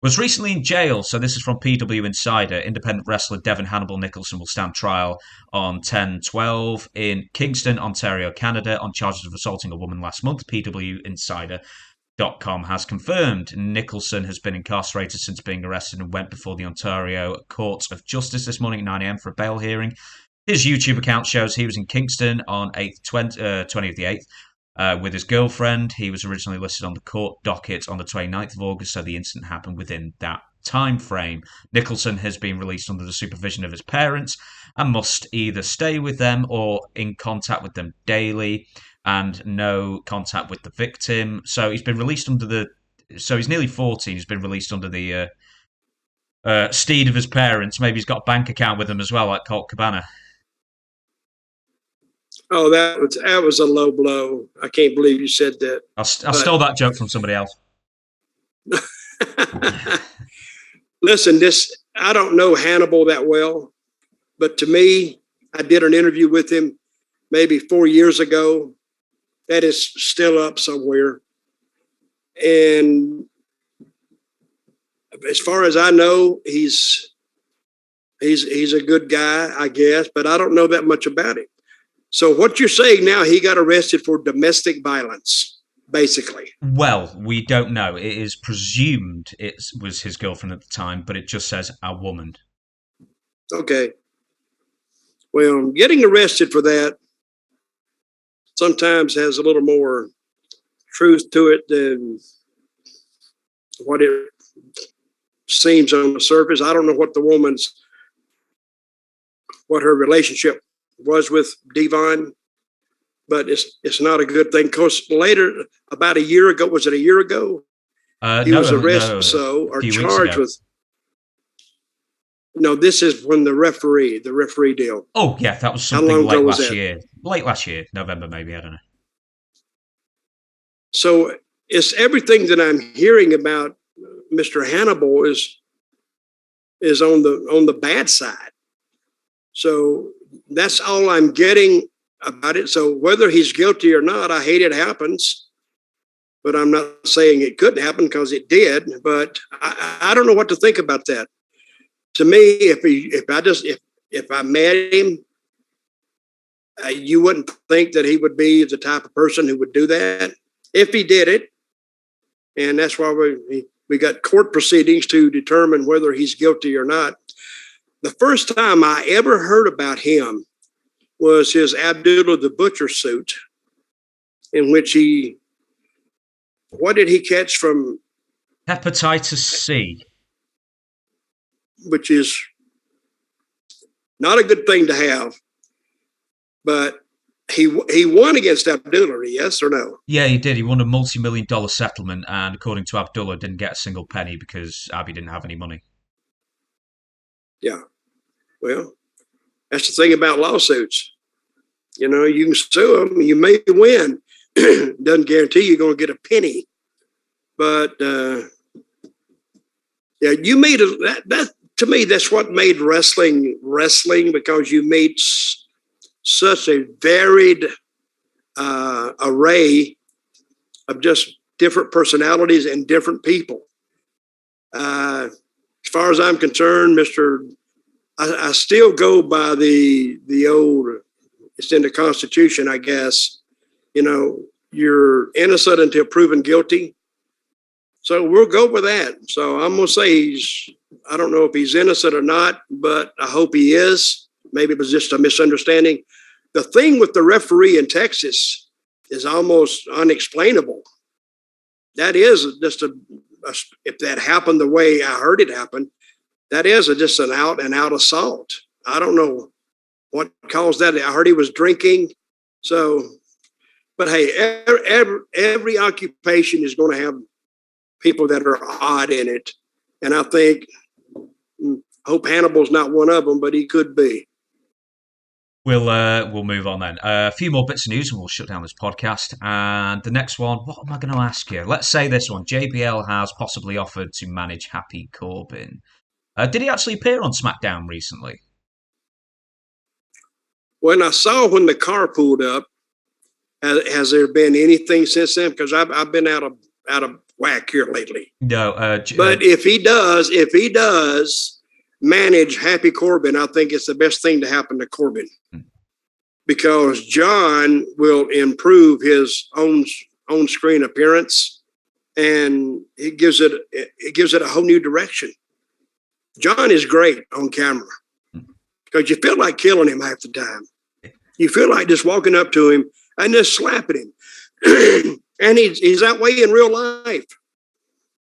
was recently in jail. So this is from PW Insider. Independent wrestler Devon Hannibal Nicholson will stand trial on 10/12 in Kingston, Ontario, Canada, on charges of assaulting a woman last month. PW Insider.com has confirmed Nicholson has been incarcerated since being arrested and went before the Ontario Court of Justice this morning at 9 a.m. for a bail hearing. His YouTube account shows he was in Kingston on 20th of the 8th with his girlfriend. He was originally listed on the court docket on the 29th of August, so the incident happened within that time frame. Nicholson has been released under the supervision of his parents and must either stay with them or in contact with them daily and no contact with the victim. So he's been released under the... So he's nearly 14. He's been released under the steed of his parents. Maybe he's got a bank account with them as well, like Colt Cabana. Oh, that was a low blow. I can't believe you said that. I stole that joke from somebody else. Listen, I don't know Hannibal that well, but to me, I did an interview with him maybe 4 years ago. That is still up somewhere. And as far as I know, he's a good guy, I guess, but I don't know that much about him. So what you're saying now, he got arrested for domestic violence, basically. Well, we don't know. It is presumed it was his girlfriend at the time, but it just says a woman. Okay. Well, getting arrested for that sometimes has a little more truth to it than what it seems on the surface. I don't know what her relationship was with Devon, but it's not a good thing. Because later, about a year ago, was it a year ago? He was arrested or charged with. No, this is when the referee deal. Oh yeah, that was something late last year. Late last year, November maybe, I don't know. So it's everything that I'm hearing about Mr. Hannibal is on the bad side. So that's all I'm getting about it. So whether he's guilty or not, I hate it happens, but I'm not saying it couldn't happen because it did. But I don't know what to think about that. To me, if I met him, you wouldn't think that he would be the type of person who would do that if he did it. And that's why we got court proceedings to determine whether he's guilty or not. The first time I ever heard about him was his Abdullah the Butcher suit, in which what did he catch from? Hepatitis C. Which is not a good thing to have, but he won against Abdullah, yes or no? Yeah, he did. He won a multi-million-dollar settlement, and according to Abdullah, didn't get a single penny because Abby didn't have any money. Yeah. Well, that's the thing about lawsuits. You know, you can sue them, you may win. Doesn't guarantee you're going to get a penny. But yeah, you made that to me, that's what made wrestling, because you meet such a varied array of just different personalities and different people. As far as I'm concerned, I still go by the old, it's in the Constitution, I guess, you know, you're innocent until proven guilty. So we'll go with that. So I'm going to say I don't know if he's innocent or not, but I hope he is. Maybe it was just a misunderstanding. The thing with the referee in Texas is almost unexplainable. That is just if that happened the way I heard it happen, that is just an out and out assault. I don't know what caused that. I heard he was drinking So, but hey, every occupation is going to have people that are odd in it. And I think, hope Hannibal's not one of them, but he could be. We'll move on then. A few more bits of news and we'll shut down this podcast. And the next one, what am I going to ask you? Let's say this one. JBL has possibly offered to manage Happy Corbin. Did he actually appear on SmackDown recently? When I saw when the car pulled up, has there been anything since then? Because I've been out of whack here lately. No. But if he does manage Happy Corbin, I think it's the best thing to happen to Corbin, because John will improve his own screen appearance, and it gives it a whole new direction. John is great on camera because you feel like killing him half the time. You feel like just walking up to him and just slapping him. And he's that way in real life.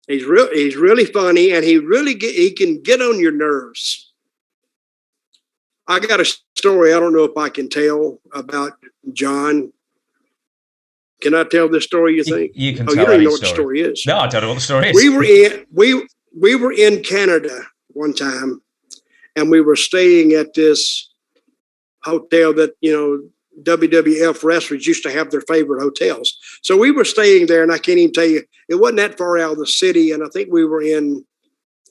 He's really funny, and he can get on your nerves. I got a story. I don't know if I can tell about John. Can I tell this story? You think you can? Oh, tell you don't any know what story. the story is. No, I don't know what the story is. We were in Canada one time, and we were staying at this hotel that WWF wrestlers used to have their favorite hotels. So we were staying there, and I can't even tell you, it wasn't that far out of the city. And I think we were in,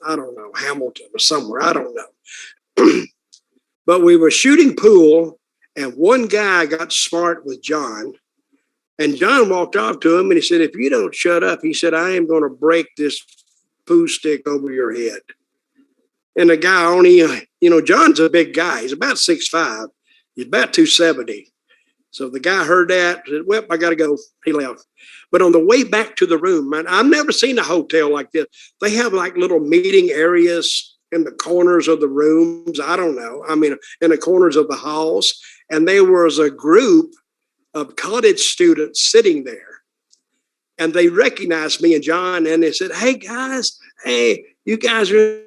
I don't know, Hamilton or somewhere. I don't know. But we were shooting pool, and one guy got smart with John. And John walked off to him, and he said, "If you don't shut up," he said, "I am going to break this poo stick over your head." And the guy only, John's a big guy. He's about 6'5". He's about 270. So the guy heard that, said, "Well, I got to go." He left. But on the way back to the room, man, I've never seen a hotel like this. They have like little meeting areas in the corners of the rooms. I don't know. I mean, in the corners of the halls. And there was a group of college students sitting there. And they recognized me and John, and they said, "Hey, guys, you guys are..."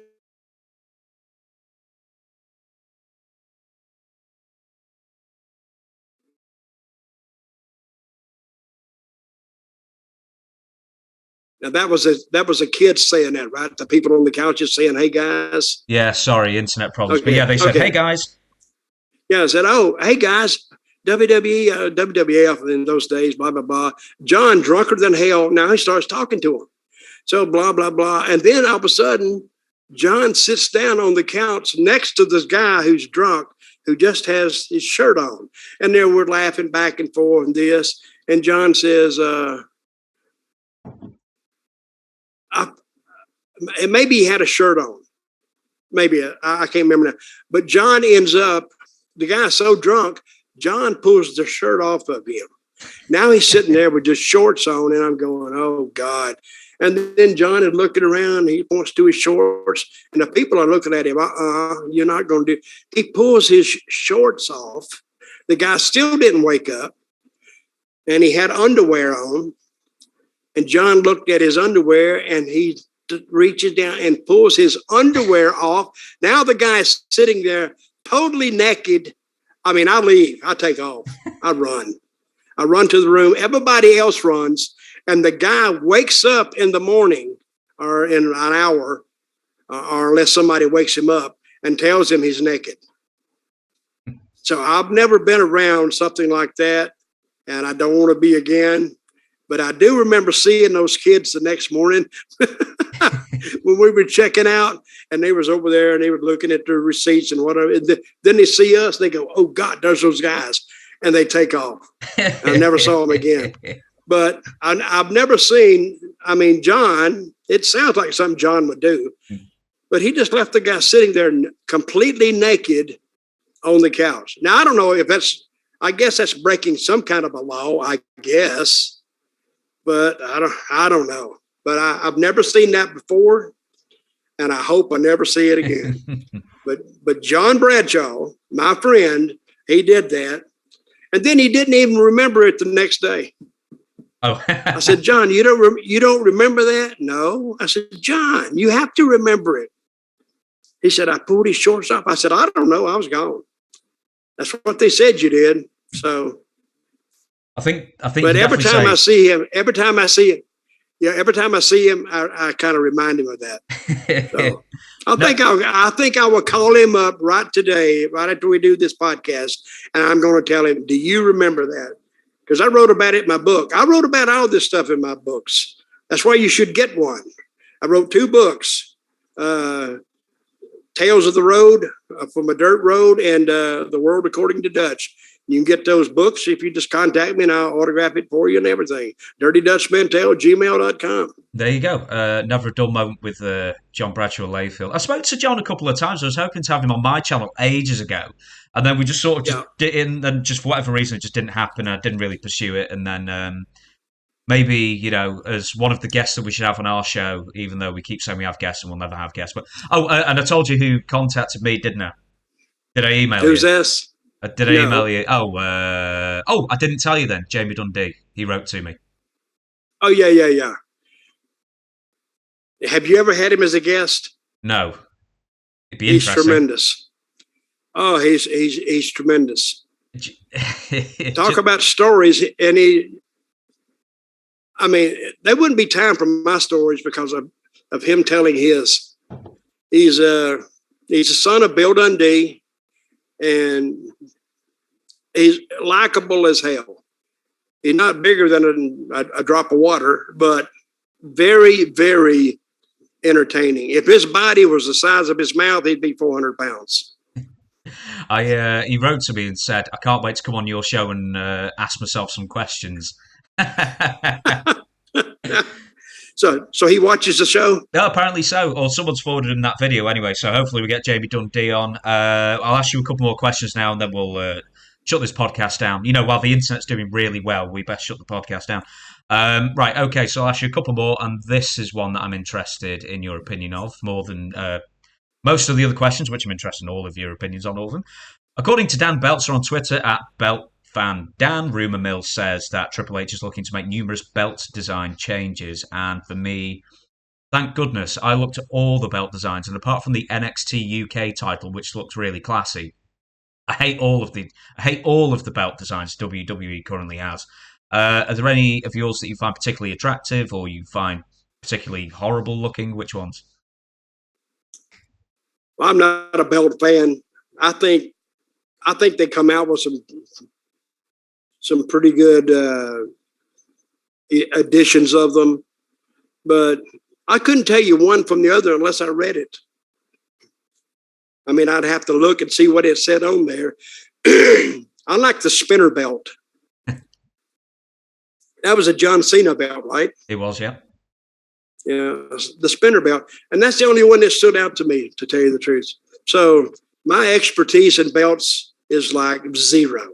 Now that was a kid saying that, right? The people on the couches saying, "Hey, guys." Yeah, sorry, internet problems. Okay, but yeah, they said, okay. "Hey, guys." Yeah, I said, "Oh, hey, guys, WWE, WWF in those days, blah, blah, blah." John, drunker than hell. Now he starts talking to him. So blah, blah, blah. And then all of a sudden, John sits down on the couch next to this guy who's drunk, who just has his shirt on. And they were laughing back and forth and this. And John says, and maybe he had a shirt on. Maybe, I can't remember now. But John ends up, the guy's so drunk, John pulls the shirt off of him. Now he's sitting there with just shorts on, and I'm going, "Oh, God." And then John is looking around, he points to his shorts, and the people are looking at him, "You're not going to do." He pulls his shorts off. The guy still didn't wake up, and he had underwear on. And John looked at his underwear, and he reaches down and pulls his underwear off. Now the guy's sitting there totally naked. I mean, I leave. I take off. I run. I run to the room. Everybody else runs. And the guy wakes up in the morning or in an hour, or unless somebody wakes him up and tells him he's naked. So I've never been around something like that, and I don't want to be again. But I do remember seeing those kids the next morning when we were checking out, and they was over there and they were looking at their receipts and whatever. And then they see us, they go, "Oh, God, there's those guys." And they take off. I never saw them again. But I've never seen, John, it sounds like something John would do, but he just left the guy sitting there completely naked on the couch. Now, I don't know if I guess that's breaking some kind of a law, I guess. But I don't know. But I've never seen that before, and I hope I never see it again. But John Bradshaw, my friend, he did that, and then he didn't even remember it the next day. Oh, I said, "John, you don't remember that?" "No." I said, "John, you have to remember it." He said, "I pulled his shorts off." I said, "I don't know. I was gone." That's what they said you did. So I think But you every definitely time I say. see him, every time I see him, I kind of remind him of that. So No, I think I will call him up right today, right after we do this podcast, and I'm going to tell him, do you remember that? Because I wrote about it in my book. I wrote about all this stuff in my books. That's why you should get one. I wrote 2 books, Tales of the Road, from a dirt road, and The World According to Dutch. You can get those books if you just contact me and I'll autograph it for you and everything. Dirty Dutch Mantell, gmail.com. there you go. Never a dull moment with John Bradshaw Layfield. I spoke to John a couple of times. I was hoping to have him on my channel ages ago, and then we just sort of just Yeah. didn't. And just for whatever reason, it just didn't happen. I didn't really pursue it, and then maybe as one of the guests that we should have on our show, even though we keep saying we have guests and we'll never have guests. But and I told you who contacted me, didn't I? Did I email Who's you? this? Did I email No. you? I didn't tell you then. Jamie Dundee. He wrote to me. Oh, yeah. Have you ever had him as a guest? No, it'd be He's interesting. tremendous. Oh, he's tremendous. Talk about stories, and there wouldn't be time for my stories because of him telling his. He's a son of Bill Dundee, and he's likable as hell. He's not bigger than a drop of water, but very, very entertaining. If his body was the size of his mouth, he'd be 400 pounds. He wrote to me and said, "I can't wait to come on your show and ask myself some questions." So he watches the show? No, apparently so, or someone's forwarded him that video anyway. So hopefully we get Jamie Dundee on. I'll ask you a couple more questions now, and then we'll shut this podcast down. While the internet's doing really well, we best shut the podcast down. Right, okay. So I'll ask you a couple more, and this is one that I'm interested in your opinion of more than most of the other questions, which I'm interested in all of your opinions on all of them. According to Dan Belzer on Twitter at BeltFan, Dan Rumour Mill says that Triple H is looking to make numerous belt design changes, and for me, thank goodness, I looked at all the belt designs, and apart from the NXT UK title, which looks really classy, I hate all of the belt designs WWE currently has. Are there any of yours that you find particularly attractive, or you find particularly horrible looking? Which ones? Well, I'm not a belt fan. I think they come out with some pretty good editions of them, but I couldn't tell you one from the other unless I read it. I'd have to look and see what it said on there. I like the spinner belt. That was a John Cena belt, right? It was, yeah. Yeah, the spinner belt. And that's the only one that stood out to me, to tell you the truth. So my expertise in belts is like zero.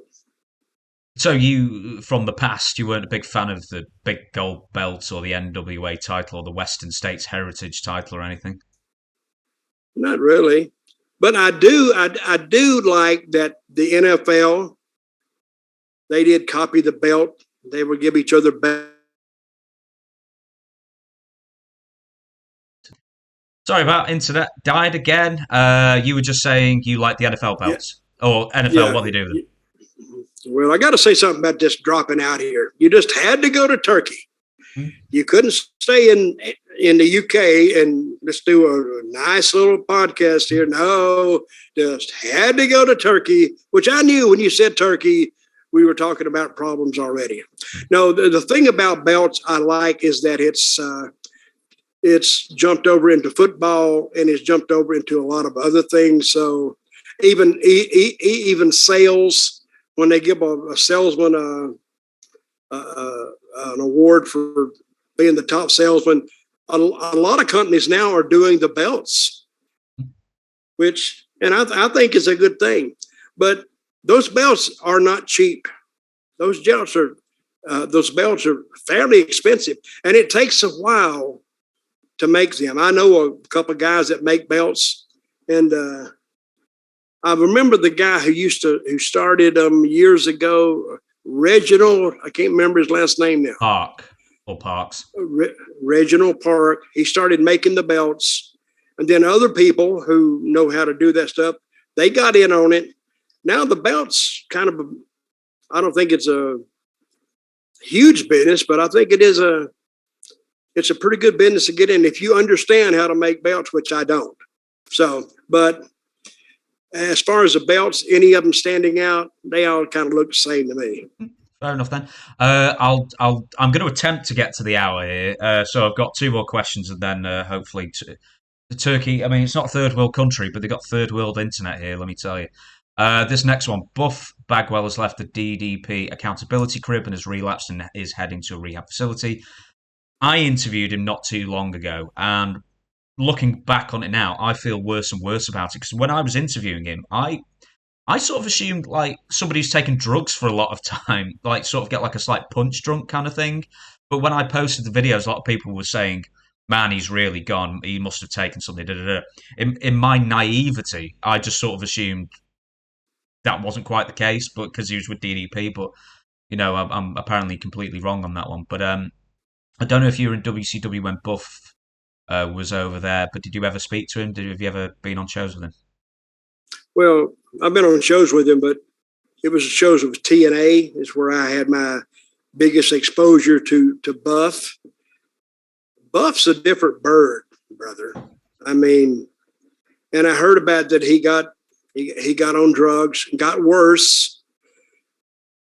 So you, from the past, you weren't a big fan of the big gold belt or the NWA title or the Western States Heritage title or anything? Not really. But I do like that the NFL, they did copy the belt. They would give each other belts. Sorry about internet. Died again. You were just saying you like the NFL belts. Yeah. Or NFL, what they do with them. Well, I got to say something about this dropping out here. You just had to go to Turkey. Mm-hmm. You couldn't stay in the UK and let's do a nice little podcast here. No, just had to go to Turkey, which I knew when you said Turkey, we were talking about problems already. No, the thing about belts I like is that it's jumped over into football and it's jumped over into a lot of other things. So even sales, when they give a salesman an award for being the top salesman, a lot of companies now are doing the belts, which, and I think is a good thing. But those belts are not cheap. Those belts are fairly expensive, and it takes a while to make them. I know a couple of guys that make belts, and I remember the guy who started them years ago, Reginald. I can't remember his last name now. Parks. Reginald Park. He started making the belts, and then other people who know how to do that stuff, they got in on it. Now the belts kind of, I don't think it's huge business, but I think it's a pretty good business to get in if you understand how to make belts, which I don't. So, but as far as the belts, any of them standing out, they all kind of look the same to me. Fair enough then. I'm going to attempt to get to the hour here. So I've got two more questions, and then hopefully Turkey. I mean, it's not a third world country, but they've got third world internet here. Let me tell you. This next one, Buff Bagwell has left the DDP accountability crib and has relapsed and is heading to a rehab facility. I interviewed him not too long ago, and looking back on it now, I feel worse and worse about it because when I was interviewing him, I sort of assumed like somebody who's taken drugs for a lot of time, like sort of get like a slight punch drunk kind of thing. But when I posted the videos, a lot of people were saying, "Man, he's really gone. He must have taken something." Da, da, da. In my naivety, I just sort of assumed that wasn't quite the case, but because he was with DDP. But I'm apparently completely wrong on that one. But I don't know if you were in WCW when Buff was over there, but did you ever speak to him? Have you ever been on shows with him? Well, I've been on shows with him, but it was shows with TNA is where I had my biggest exposure to Buff. Buff's a different bird, brother. I mean, and I heard about that he got on drugs, got worse.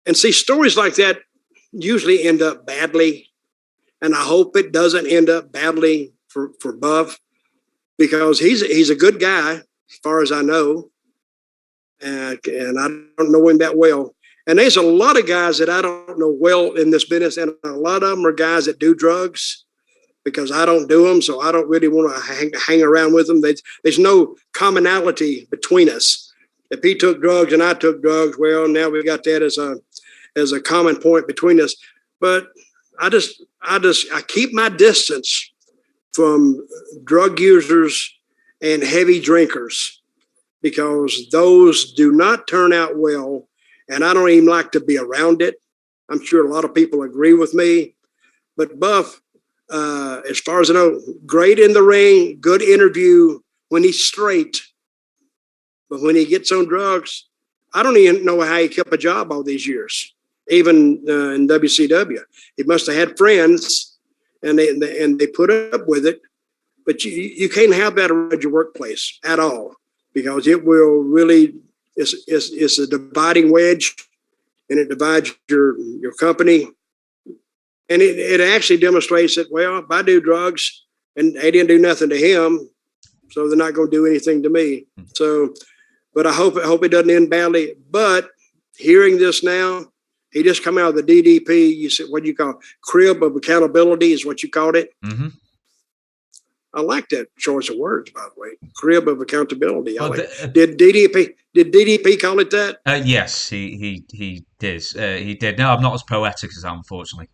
And see, stories like that usually end up badly. And I hope it doesn't end up badly for Buff because he's a good guy as far as I know. And I don't know him that well. And there's a lot of guys that I don't know well in this business. And a lot of them are guys that do drugs because I don't do them. So I don't really want to hang around with them. There's no commonality between us. If he took drugs and I took drugs, well, now we got that as a common point between us. But I keep my distance from drug users and heavy drinkers because those do not turn out well. And I don't even like to be around it. I'm sure a lot of people agree with me. But Buff, as far as I know, great in the ring, good interview when he's straight. But when he gets on drugs, I don't even know how he kept a job all these years, even in WCW. He must have had friends, and they put up with it. But you can't have that around your workplace at all because it will really it's a dividing wedge, and it divides your company. And it actually demonstrates that, well, if I do drugs and they didn't do nothing to him, so they're not going to do anything to me. So, but I hope it doesn't end badly. But hearing this now, he just come out of the DDP. You said, what do you call it? Crib of accountability is what you called it. Mm-hmm. I like that choice of words, by the way. Crib of accountability. Did DDP call it that? Yes, he did. He did. No, I'm not as poetic as that, unfortunately.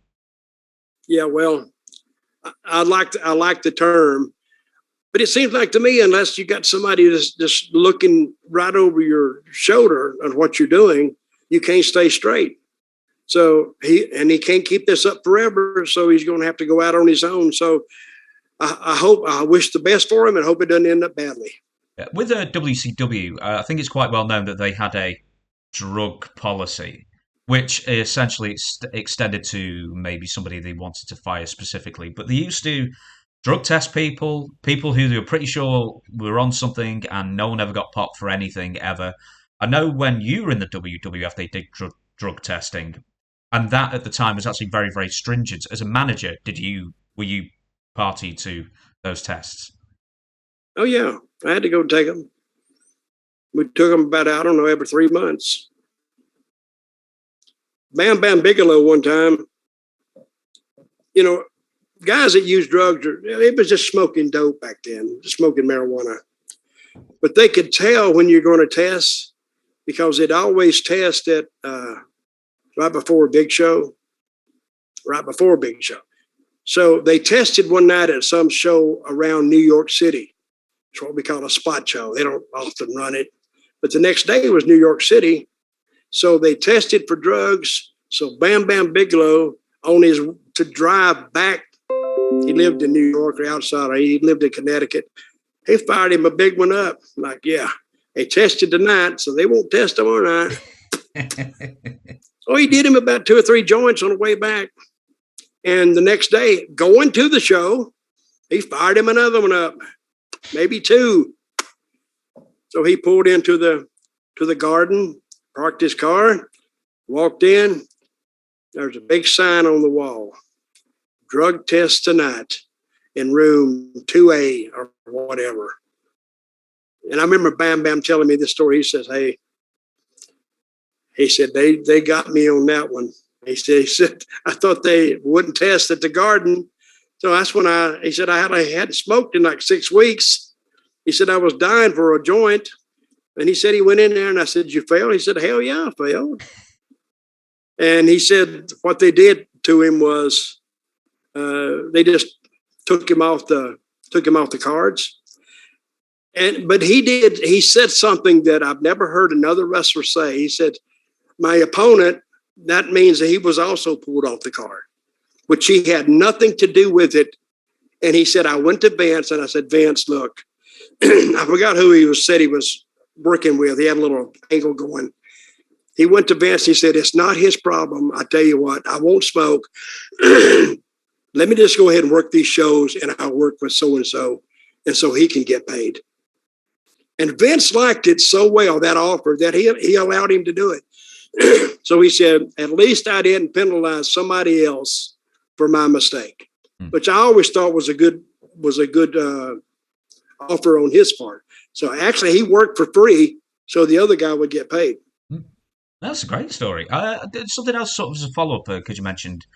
Yeah, well, I like the term, but it seems like to me, unless you got somebody that's just looking right over your shoulder on what you're doing, you can't stay straight. So he can't keep this up forever. So he's going to have to go out on his own. So I wish the best for him and hope it doesn't end up badly. With WCW, I think it's quite well known that they had a drug policy, which essentially extended to maybe somebody they wanted to fire specifically. But they used to drug test people who they were pretty sure were on something, and no one ever got popped for anything ever. I know when you were in the WWF, they did drug testing, and that at the time was actually very, very stringent. As a manager, were you party to those tests? Oh yeah, I had to go take them. We took them about, I don't know, every 3 months. Bam Bam Bigelow one time, guys that use drugs, it was just smoking dope back then, just smoking marijuana. But they could tell when you're going to test because it always test at right before a big show. So they tested one night at some show around New York City. It's what we call a spot show. They don't often run it. But the next day was New York City. So they tested for drugs. So Bam Bam Bigelow, to drive back, he lived in New York or outside, or he lived in Connecticut. He fired him a big one up. Like, yeah, they tested tonight, so they won't test tomorrow night. Oh, he did him about 2 or 3 joints on the way back. And the next day, going to the show, he fired him another one up, maybe 2. So he pulled into the garden, parked his car, walked in. There's a big sign on the wall. Drug test tonight in room 2A or whatever. And I remember Bam Bam telling me this story. He says, hey, he said, they got me on that one. He said, I thought they wouldn't test at the garden. So that's when he said, I hadn't smoked in like 6 weeks. He said, I was dying for a joint. And he said, he went in there and I said, you failed? He said, hell yeah, I failed. And he said, what they did to him was they just took him off the cards. But he said something that I've never heard another wrestler say. He said, my opponent, that means that he was also pulled off the card, which he had nothing to do with it. And he said, I went to Vince and I said, Vince, look, I forgot who said he was working with. He had a little angle going. He went to Vince. He said, it's not his problem. I tell you what, I won't smoke. Let me just go ahead and work these shows and I'll work with so-and-so. And so he can get paid. And Vince liked it so well, that offer, that he allowed him to do it. So he said, at least I didn't penalize somebody else for my mistake, which I always thought was a good offer on his part. So actually he worked for free so the other guy would get paid. That's a great story. Something else sort of as a follow-up, because you mentioned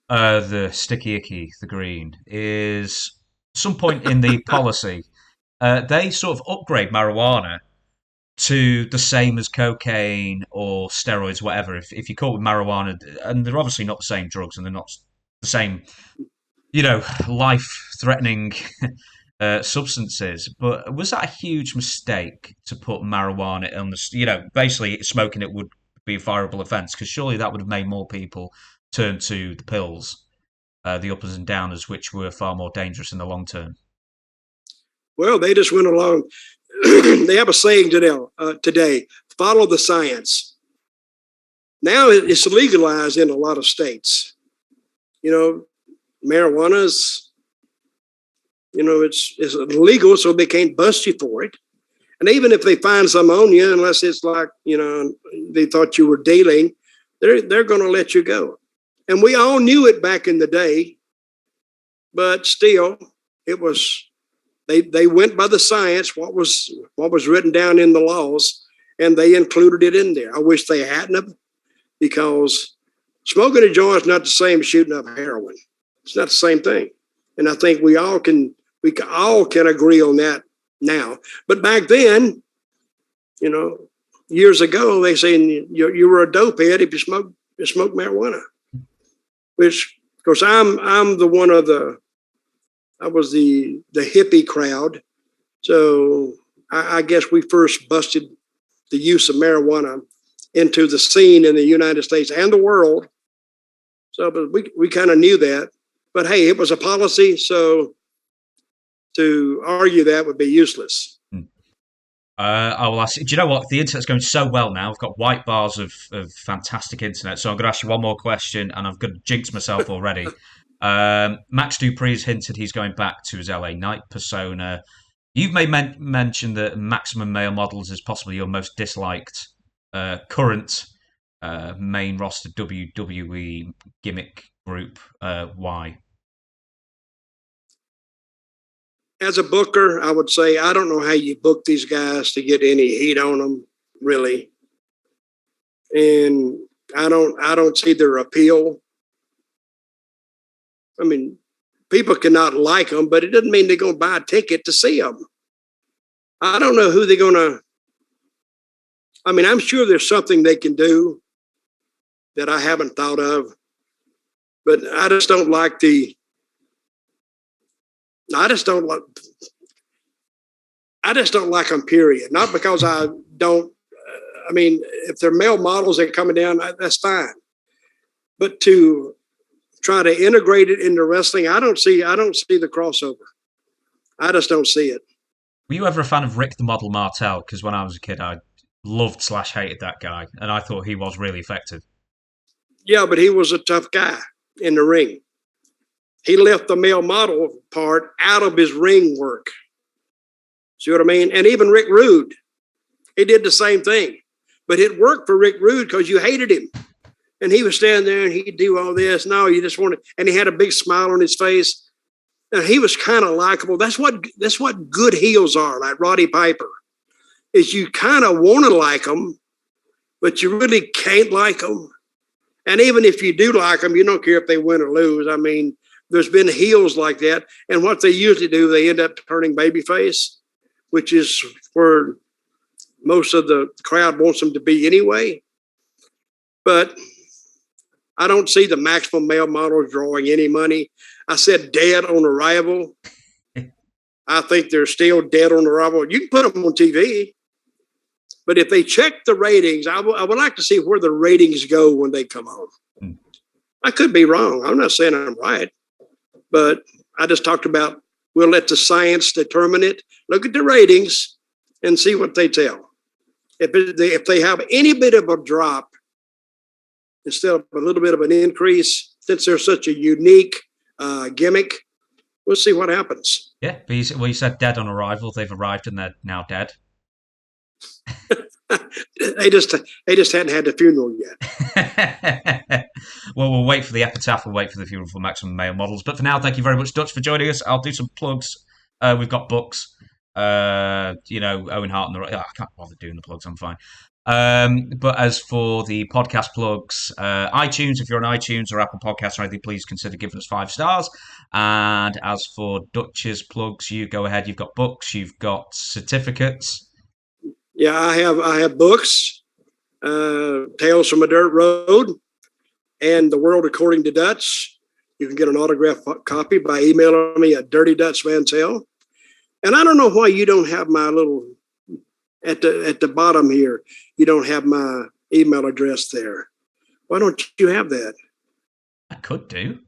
the sticky icky, the green, is some point in the policy, they sort of upgrade marijuana to the same as cocaine or steroids, whatever. If you caught with marijuana, and they're obviously not the same drugs, and they're not the same, life-threatening substances. But was that a huge mistake to put marijuana on the? Basically smoking it would be a fireable offence, because surely that would have made more people turn to the pills, the uppers and downers, which were far more dangerous in the long term. Well, they just went along. They have a saying today, follow the science. Now it's legalized in a lot of states. Marijuana is, it's illegal, so they can't bust you for it. And even if they find some on you, unless it's like, they thought you were dealing, they're going to let you go. And we all knew it back in the day, but still, it was. They went by the science, what was written down in the laws, and they included it in there. I wish they hadn't have, because smoking a joint is not the same as shooting up heroin. It's not the same thing. And I think we all can agree on that now. But back then, years ago, they say you were a dope head if you smoked marijuana. Which, of course, I'm the one of the. I was the hippie crowd. So I guess we first busted the use of marijuana into the scene in the United States and the world. So but we kind of knew that. But hey, it was a policy. So to argue that would be useless. I will ask. Do you know what? The internet's going so well now. I've got white bars of fantastic internet. So I'm going to ask you one more question, and I've got to jinx myself already. Max Dupree's hinted he's going back to his LA Knight persona. You've made mention that Maximum Male Models is possibly your most disliked current main roster WWE gimmick group. Why? As a booker, I would say I don't know how you book these guys to get any heat on them, really. And I don't see their appeal. I mean, people cannot like them, but it doesn't mean they're going to buy a ticket to see them. I don't know who they're going to. I mean, I'm sure there's something they can do that I haven't thought of, but I just don't like I just don't like them, period. Not because I don't. I mean, if they're male models that are coming down, that's fine. But to try to integrate it into wrestling, I don't see the crossover. I just don't see it. Were you ever a fan of Rick the Model Martel? Because when I was a kid, I loved / hated that guy, and I thought he was really effective. Yeah, but he was a tough guy in the ring. He left the male model part out of his ring work. See what I mean? And even Rick Rude, he did the same thing. But it worked for Rick Rude because you hated him. And he was standing there and he'd do all this. No, you just wanted, and he had a big smile on his face. And he was kind of likable. That's what good heels are, like Roddy Piper, is you kind of want to like them, but you really can't like them. And even if you do like them, you don't care if they win or lose. I mean, there's been heels like that. And what they usually do, they end up turning babyface, which is where most of the crowd wants them to be anyway. But I don't see the maximum male models drawing any money. I said dead on arrival. I think they're still dead on arrival. You can put them on TV. But if they check the ratings, I would like to see where the ratings go when they come on. Mm. I could be wrong. I'm not saying I'm right. But I just talked about we'll let the science determine it. Look at the ratings and see what they tell. If they have any bit of a drop instead of a little bit of an increase, since they're such a unique gimmick, we'll see what happens. Yeah, but you said dead on arrival. They've arrived and they're now dead. They just hadn't had the funeral yet. Well, we'll wait for the epitaph. We'll wait for the funeral for maximum male models. But for now, thank you very much, Dutch, for joining us. I'll do some plugs. We've got books. Owen Hart and I can't bother doing the plugs. I'm fine. But as for the podcast plugs, iTunes, if you're on iTunes or Apple Podcasts or anything, please consider giving us 5 stars. And as for Dutch's plugs, you go ahead. You've got books. You've got certificates. Yeah, I have books, Tales from a Dirt Road, and The World According to Dutch. You can get an autographed copy by emailing me at Dirty Dutch Mantell. And I don't know why you don't have my little at the bottom here. You don't have my email address there. Why don't you have that? I could do.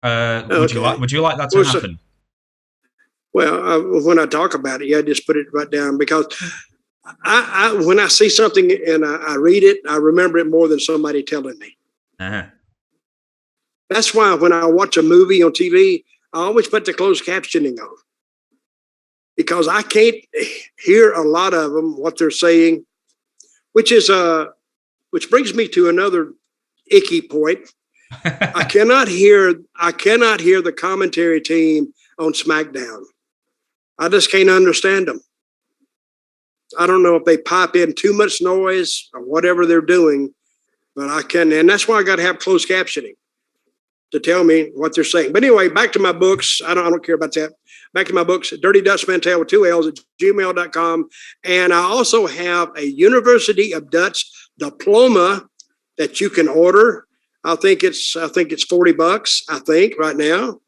Would you like that to happen? Well, when I talk about it, I just put it right down because I when I see something and I read it, I remember it more than somebody telling me. Uh-huh. That's why when I watch a movie on TV, I always put the closed captioning on because I can't hear a lot of them what they're saying, which brings me to another icky point. I cannot hear the commentary team on SmackDown. I just can't understand them. I don't know if they pipe in too much noise or whatever they're doing, but I can, and that's why I got to have closed captioning to tell me what they're saying. But anyway, back to my books. I don't care about that. Back to my books, Dirty Dutch Mantell with 2 L's at gmail.com. And I also have a University of Dutch diploma that you can order. I think it's $40, I think, right now.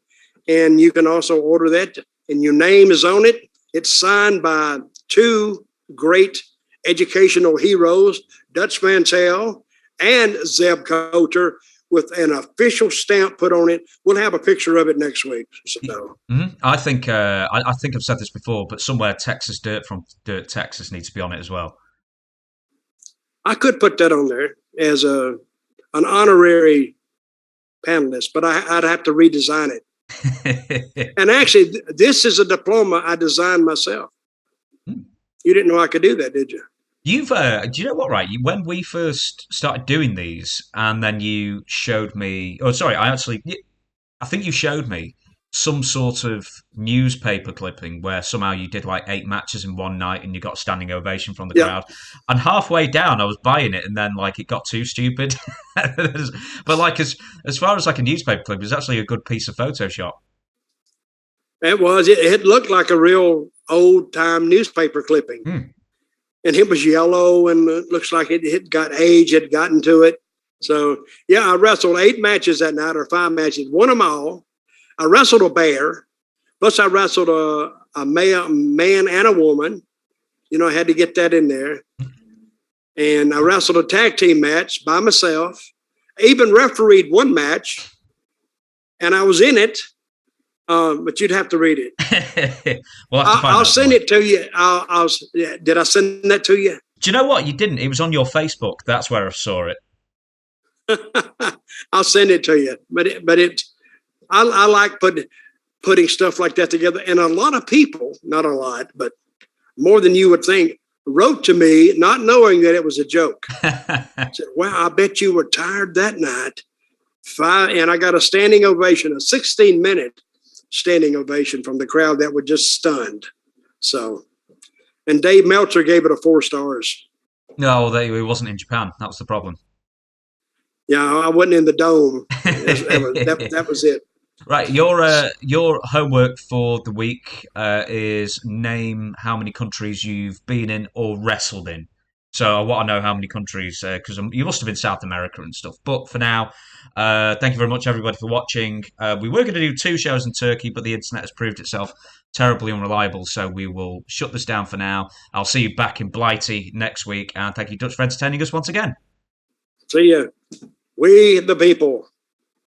And you can also order that, and your name is on it. It's signed by 2 great educational heroes, Dutch Mantell and Zeb Colter, with an official stamp put on it. We'll have a picture of it next week. So. Mm-hmm. I think I've said this before, but somewhere Texas Dirt from Dirt Texas needs to be on it as well. I could put that on there as an honorary panelist, but I'd have to redesign it. And actually, this is a diploma I designed myself. You didn't know I could do that, did you? Do you know what, right? When we first started doing these, and then you showed me, I think you showed me some sort of newspaper clipping where somehow you did like 8 matches in one night and you got a standing ovation from the crowd. And halfway down, I was buying it, and then like it got too stupid. But like as far as like a newspaper clip, it was actually a good piece of Photoshop. It was. It looked like a real old time newspaper clipping. And it was yellow, and it looks like it got age had gotten to it. So, yeah, I wrestled 8 matches that night, or 5 matches, won them all. I wrestled a bear, plus I wrestled a man and a woman. You know, I had to get that in there. And I wrestled a tag team match by myself. I even refereed one match, and I was in it. But you'd have to read it. I'll send it to you. Did I send that to you? Do you know what? You didn't. It was on your Facebook. That's where I saw it. I'll send it to you. I like putting stuff like that together. And a lot of people, not a lot, but more than you would think, wrote to me not knowing that it was a joke. Said, "Wow, I bet you were tired that night." And I got a standing ovation, a 16-minute standing ovation from the crowd that was just stunned. So, and Dave Meltzer gave it a 4 stars. No, it wasn't in Japan. That was the problem. Yeah, I wasn't in the dome. That was it. Right, your homework for the week is name how many countries you've been in or wrestled in. So I want to know how many countries, because you must have been South America and stuff. But for now, thank you very much, everybody, for watching. We were going to do 2 shows in Turkey, but the internet has proved itself terribly unreliable, so we will shut this down for now. I'll see you back in Blighty next week, and thank you, Dutch, for entertaining us once again. See ya. We the people.